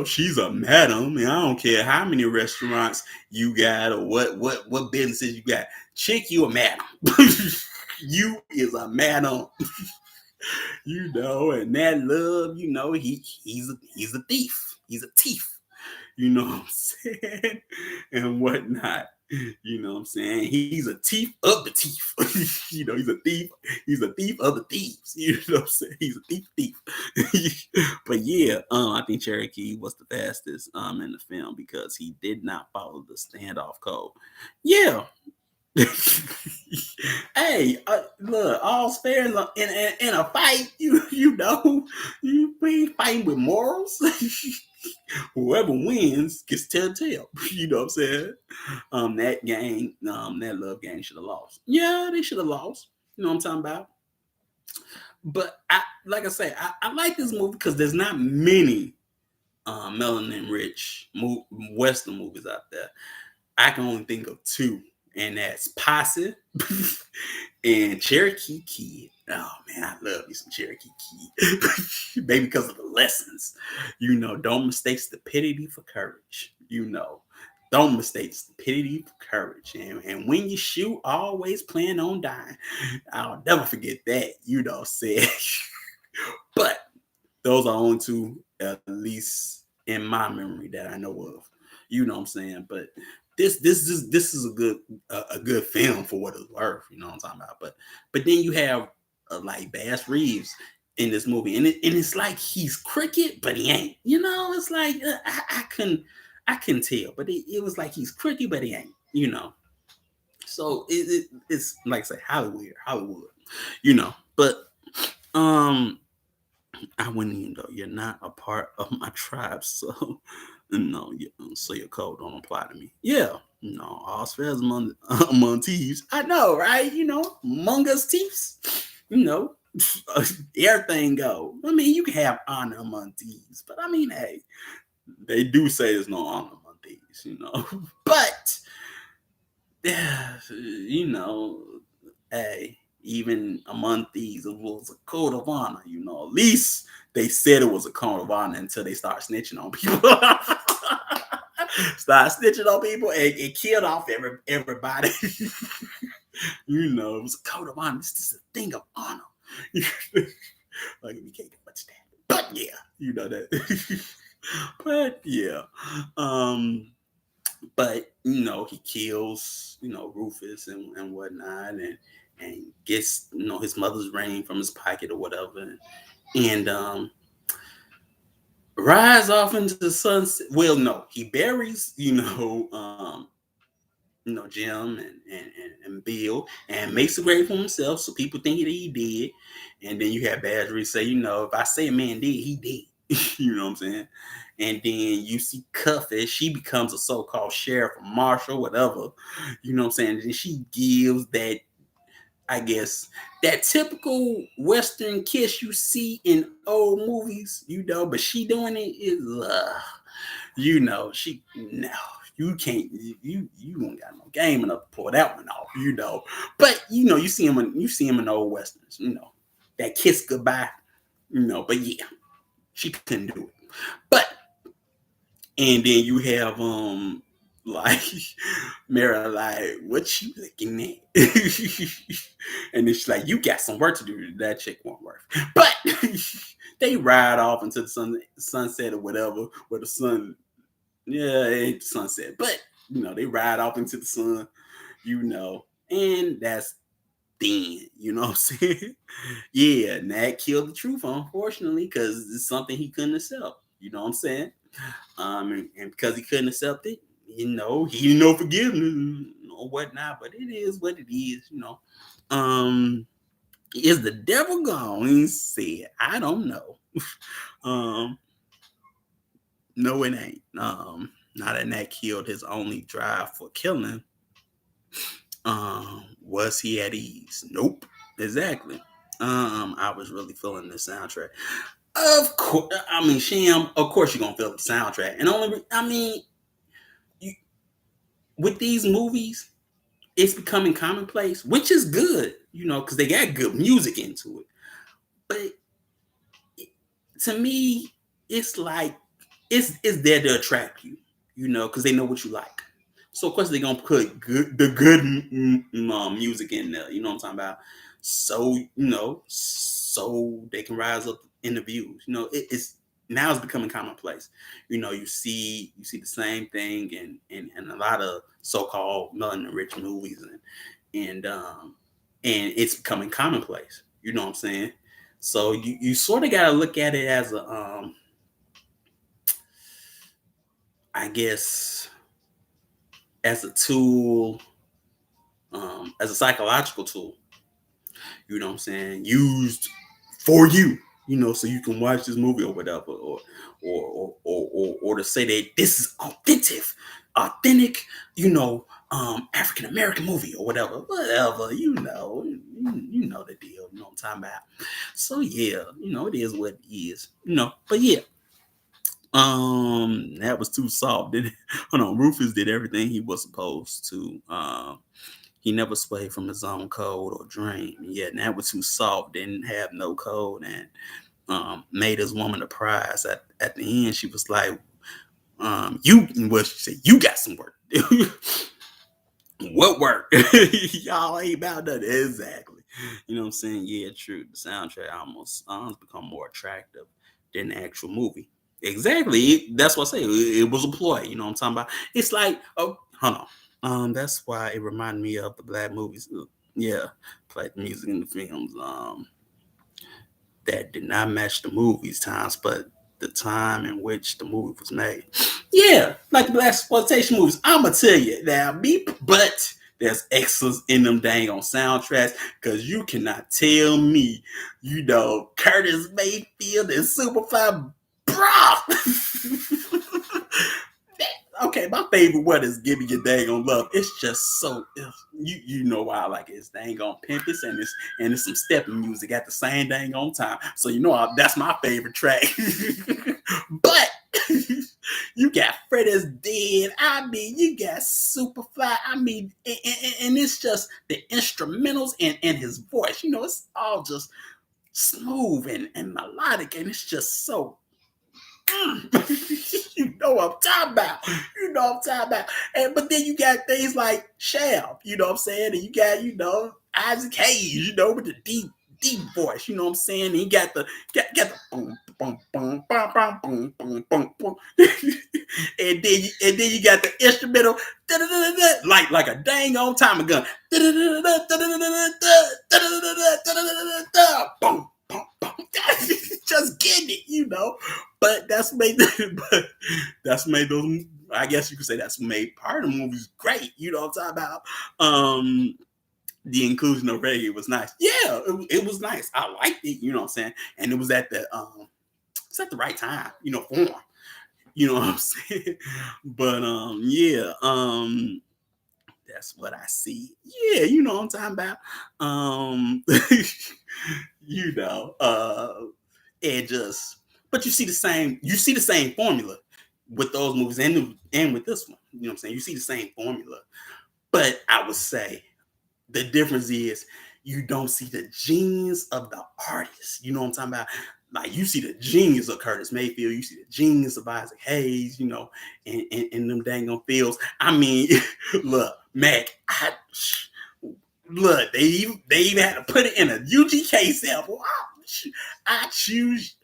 She's a madam, and I don't care how many restaurants you got or what businesses you got. Chick, you a madam. You is a madam. And that love, he's a thief. He's a thief. You know what I'm saying? And whatnot. You know what I'm saying? He's a thief of the thief. He's a thief. He's a thief of the thieves. You know what I'm saying? He's a thief. But yeah, I think Cherokee was the fastest in the film because he did not follow the standoff code. Yeah. Hey, look, all's fair in a fight. You ain't fighting with morals. Whoever wins gets telltale. You know what I'm saying? That love gang should have lost. Yeah, they should have lost. You know what I'm talking about? But like I say, I like this movie because there's not many melanin rich Western movies out there. I can only think of two, and that's Posse and Cherokee Kid. Oh man, I love me some Cherokee Kid. Maybe because of the lessons. Don't mistake stupidity for courage. Don't mistake stupidity for courage. And when you shoot, always plan on dying. I'll never forget that, said. But those are only two, at least in my memory, that I know of. You know what I'm saying? But this is a good film for what it's worth. You know what I'm talking about? But then you have like Bass Reeves in this movie, and it's like he's cricket, but he ain't. It's like I couldn't tell, but it was like he's cricket, but he ain't. So it's like I say Hollywood. But I wouldn't even go. You're not a part of my tribe, so no. So your code don't apply to me. Yeah, all fares among thieves. I know, right? Among us thieves. Everything go. I mean, you can have honor among thieves, but I mean, hey, they do say there's no honor among thieves. But yeah, hey, even among thieves, it was a code of honor. At least they said it was a code of honor until they start snitching on people. Start snitching on people and killed off everybody. It was a code of honor. This is a thing of honor. Like we can't get much that. But yeah, that. But yeah. But he kills Rufus and whatnot, and gets his mother's ring from his pocket or whatever, and rides off into the sunset. Well, no, he buries Jim and Bill, and makes a grave for himself, so people think that he did. And then you have Badgery say, if I say a man did, he did. You know what I'm saying? And then you see Cuffy, she becomes a so-called sheriff or marshal, whatever. You know what I'm saying? And she gives that, I guess, that typical Western kiss you see in old movies, but she doing it is, she, no, you can't, you ain't got no game enough to pull that one off, but you see him in old Westerns, that kiss goodbye, but yeah, she couldn't do it. But, and then you have, like, Mara, like, what you looking at? And then she's like, you got some work to do. That chick won't work. But they ride off into the sunset or whatever, where the sun, yeah, it ain't the sunset, but they ride off into the sun, and that's then, what I'm saying? Yeah, and that killed the truth, unfortunately, because it's something he couldn't accept. You know what I'm saying? And because he couldn't accept it, he didn't forgiveness or whatnot, but it is what it is, Is the devil gone? He said, I don't know. No, it ain't. Now that killed his only drive for killing, was he at ease? Nope. Exactly. I was really feeling the soundtrack. Of course, I mean, Sham. Of course, you're gonna feel the soundtrack, and I mean, you, with these movies, it's becoming commonplace, which is good, because they got good music into it. But to me, it's like it's there to attract you, because they know what you like. So of course they're gonna put the good music in there. You know what I'm talking about? So so they can rise up in the views. It's now it's becoming commonplace. You see the same thing in a lot of so-called melanin rich movies, and it's becoming commonplace. You know what I'm saying? So you sort of got to look at it as a I guess as a tool, as a psychological tool. You know what I'm saying? Used for you, so you can watch this movie or whatever, or to say that this is authentic, African American movie or whatever, you know the deal. You know what I'm talking about. So yeah, it is what it is, But yeah, that was too soft. Hold on, Rufus did everything he was supposed to. He never swayed from his own code or dream. Yet that was too soft, didn't have no code, and made his woman a prize. At the end, she was like, she said, you got some work. What work? Y'all ain't about that. Exactly. You know what I'm saying? Yeah, true. The soundtrack almost become more attractive than the actual movie. Exactly. That's what I say. It was a ploy. You know what I'm talking about? It's like, oh, hold on. That's why it reminded me of the black movies. Yeah, like music in the films. That did not match the movie's times, but the time in which the movie was made. Yeah, like the black exploitation movies. I'ma tell you now, but there's excellence in them dang on soundtracks, because you cannot tell me, Curtis Mayfield and Superfly, bruh. Okay, my favorite one is "Give Me Your Dang on Love." It's just so you know why I like it. It's dang on pimpus, and it's some stepping music at the same dang on time. So that's my favorite track. But you got Fred is Dead. I mean, you got Superfly. I mean, and it's just the instrumentals and his voice. It's all just smooth and melodic, and it's just so you know what I'm talking about. And but then you got things like Shaft, you know what I'm saying? And you got, Isaac Hayes, with the deep voice, you know what I'm saying? And you got the boom boom boom boom boom boom boom boom boom. And then you got the instrumental like a dang on time gun. Boom boom boom. Just getting it, But but that's made those. I guess you could say that's made part of the movies great. You know what I'm talking about? The inclusion of reggae was nice. Yeah, it was nice. I liked it. You know what I'm saying? And it was at the right time. For him. You know what I'm saying? But yeah, that's what I see. Yeah, you know what I'm talking about. You know, and just but you see the same formula with those movies and with this one. You know what I'm saying? You see the same formula. But I would say the difference is you don't see the genius of the artist. You know what I'm talking about? Like you see the genius of Curtis Mayfield, you see the genius of Isaac Hayes, and them dang on fields. I mean, look, Mac, look, they even had to put it in a UGK sample. I choose,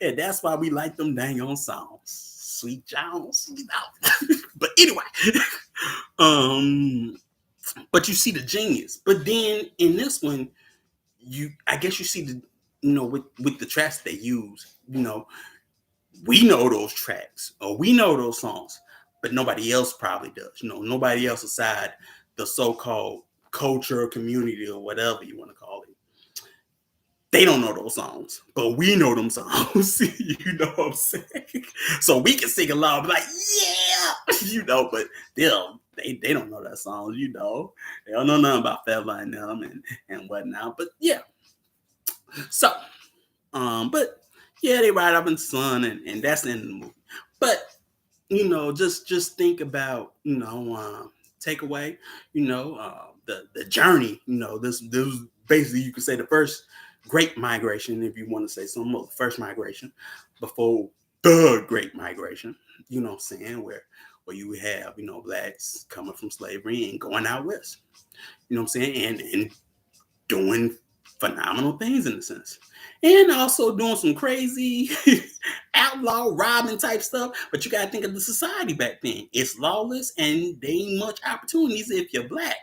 and that's why we like them dang on songs. Sweet Jones, But anyway, um, but you see the genius. But then in this one, I guess you see the, with the tracks they use, we know those tracks or we know those songs, but nobody else probably does. Nobody else aside the so-called culture, community, or whatever you want to call it. They don't know those songs, but we know them songs. You know what I'm saying? So we can sing along, be like, yeah, but they don't know that song, They don't know nothing about Fella and them and whatnot. But yeah, so but yeah, they ride up in the sun, and that's the end of the movie. But just think about takeaway, the journey. This was basically, you could say, the first Great Migration, if you want to say something, the first migration before the Great Migration. You know what I'm saying? Where you have blacks coming from slavery and going out west. You know what I'm saying? And doing phenomenal things in a sense. And also doing some crazy outlaw robbing type stuff. But you gotta think of the society back then. It's lawless and there ain't much opportunities if you're black.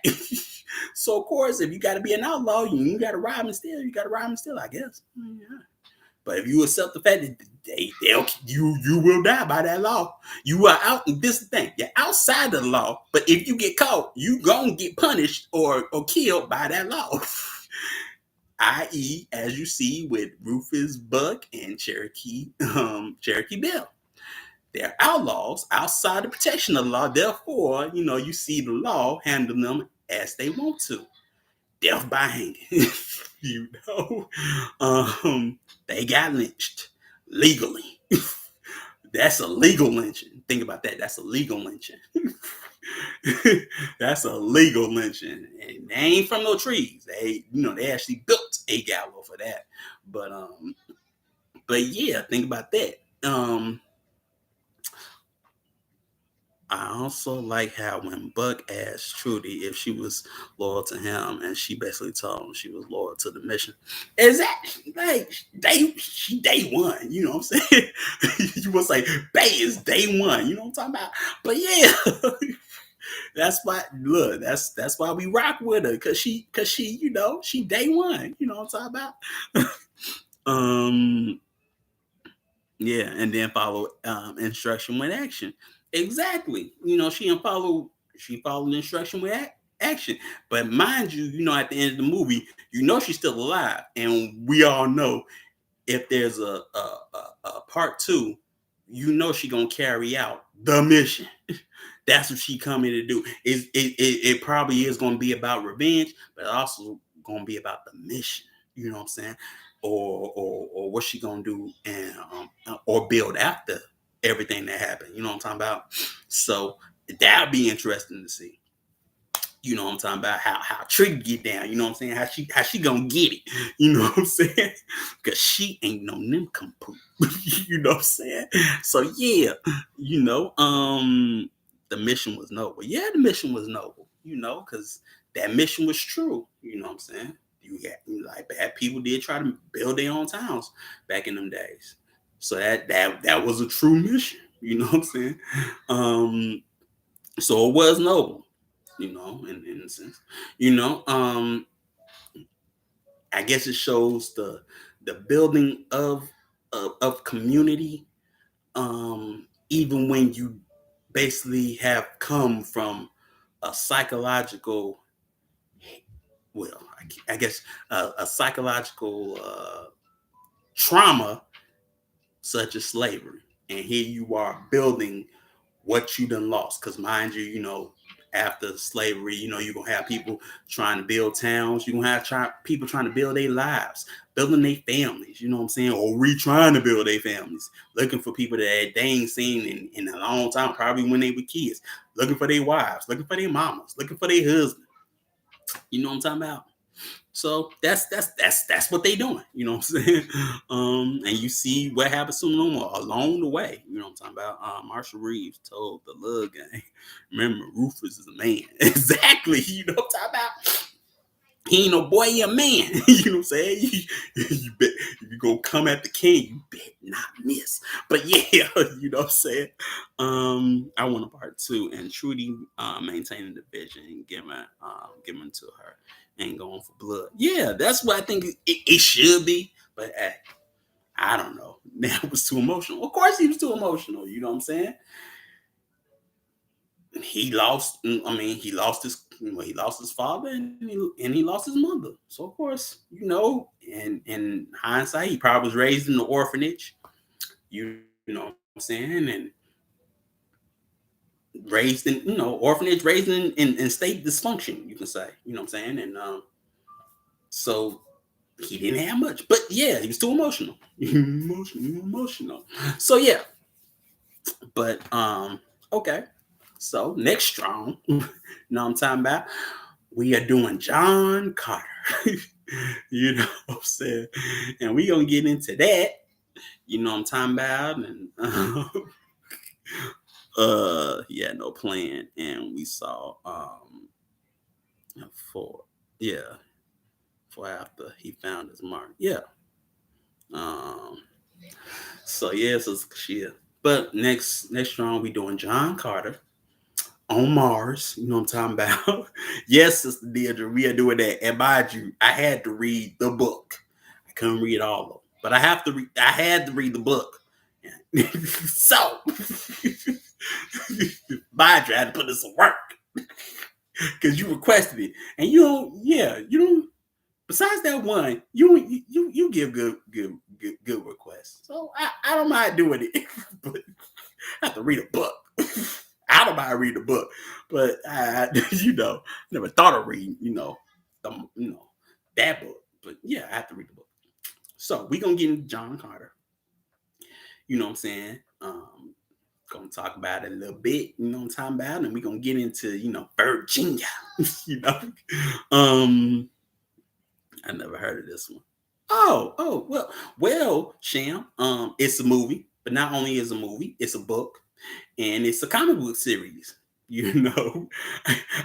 So of course, if you gotta be an outlaw, you gotta rob and steal. You gotta rob and steal, I guess. Yeah. But if you accept the fact that you will die by that law, you are out. This is the thing, you're outside of the law. But if you get caught, you gonna get punished or killed by that law. I.e., as you see with Rufus Buck and Cherokee Bill. They're outlaws outside the protection of the law. Therefore, you see the law handle them as they want to. Death by hanging. you know. They got lynched legally. That's a legal lynching. Think about that. That's a legal lynching. That's a legal lynching. And they ain't from no trees. They actually built a gallows for that. But yeah, think about that. I also like how when Buck asked Trudy if she was loyal to him, and she basically told him she was loyal to the mission. Exactly, like she day one. You know what I'm saying? You would say Bay is day one. You know what I'm talking about? But yeah, that's why. Look, that's why we rock with her, cause she she day one. You know what I'm talking about? um. Yeah, and then follow instruction with action. Exactly. She followed instruction with action. But mind you, at the end of the movie, she's still alive, and we all know if there's a part two, she gonna carry out the mission. That's what she coming to do. It probably is gonna be about revenge, but also gonna be about the mission. You know what I'm saying? Or what she gonna do and or build after everything that happened. You know what I'm talking about? So that'll be interesting to see. You know what I'm talking about? How Trick get down. You know what I'm saying? How she gonna get it? You know what I'm saying? Because she ain't no nincompoop. You know what I'm saying? So yeah, the mission was noble. Yeah, the mission was noble. Because that mission was true. You know what I'm saying? You got like bad people did try to build their own towns back in them days. So that was a true mission. You know what I'm saying? So it was noble. In a sense, I guess it shows the building of community, even when you basically have come from a psychological, well, I guess a psychological trauma such as slavery, and here you are building what you done lost. Because mind you, after slavery, you're gonna have people trying to build towns. You're gonna have people trying to build their lives, building their families. You know what I'm saying? Or trying to build their families, looking for people that they ain't seen in a long time, probably when they were kids, looking for their wives, looking for their mamas, looking for their husband. You know what I'm talking about? So that's what they doing. You know what I'm saying? And you see what happens to them along the way. You know what I'm talking about? Marshall Reeves told the Lug Gang, remember, Rufus is a man. Exactly. You know what I'm talking about? He ain't no boy, he a man. You know what I'm saying? You bet, if you go come at the king, you bet not miss. But yeah, you know what I'm saying? I want a part two, and Trudy maintaining the vision and giving to her and going for blood. Yeah, that's what I think it should be. But I don't know. That was too emotional. Of course he was too emotional. You know what I'm saying? he lost. I mean, he lost his father, and he lost his mother. So of course, in hindsight, he probably was raised in the orphanage. You know what I'm saying, and raised in orphanage, raised in state dysfunction. You can say, you know what I'm saying, and so he didn't have much. But yeah, he was too emotional, emotional. So yeah, but okay. So next strong, you know what I'm talking about? We are doing John Carter. You know what I'm saying? And we gonna get into that. You know what I'm talking about? And he had no plan, and we saw for yeah, for after he found his mark. Yeah. Um so yeah, so shit. But next round we doing John Carter on Mars. You know what I'm talking about? Yes, Sister Deirdre, we are doing that. And mind you, I had to read the book. I couldn't read all of them, but I had to read the book. So mind you, I had to put in some work because you requested it, and you don't. Besides that one, you give good requests, so I don't mind doing it, but I have to read a book. I don't mind reading a book, but I never thought of reading the, that book. But yeah, I have to read the book. So we gonna get into John Carter. You know what I'm saying? Gonna talk about it a little bit. You know what I'm talking about, and we gonna get into Virginia. you know, um, I never heard of this one. Well, Sham. It's a movie, but not only is a movie, it's a book, and it's a comic book series. You know,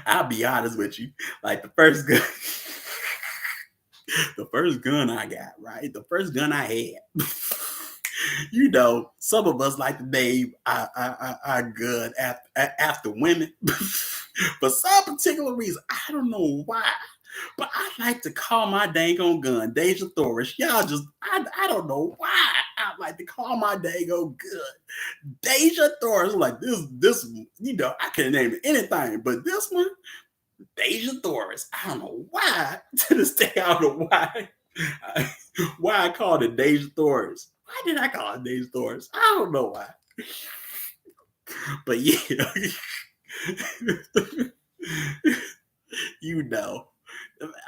I'll be honest with you. Like the first gun I got, right? The first gun I had. Some of us like to name our gun after women. For some particular reason, I don't know why. But I like to call my dang on gun Deja Thoris. I don't know why I like to call my dang on gun Deja Thoris. Like this, I can name it anything, but this one, Deja Thoris. I don't know why. To this day, I don't know why I called it Deja Thoris. Why did I call it Deja Thoris? I don't know why. But yeah, you know.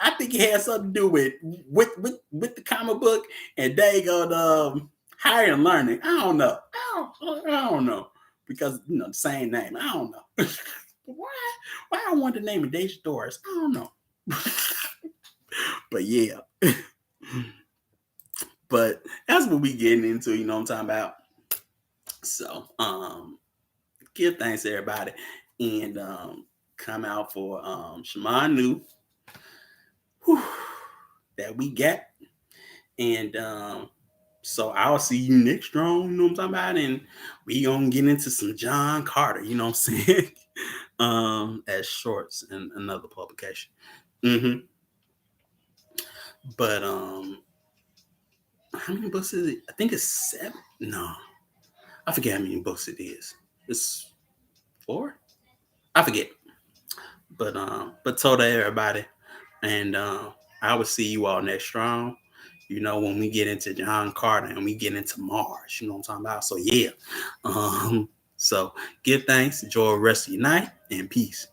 I think it has something to do with the comic book and dang on higher and learning. I don't know. I don't know because the same name. I don't know. Why I want to name it Deja Doris? I don't know. But yeah. But that's what we getting into. You know what I'm talking about. So give thanks to everybody and come out for Shaman New. That we got. And so I'll see you next strong, you know what I'm talking about? And we gonna get into some John Carter, you know what I'm saying? As shorts in another publication. Mm-hmm. But how many books is it? I think it's 7. No, I forget how many books it is. It's 4? I forget. But told everybody. And I will see you all next strong. When we get into John Carter and we get into Mars, you know what I'm talking about? So yeah. So give thanks, enjoy the rest of your night, and peace.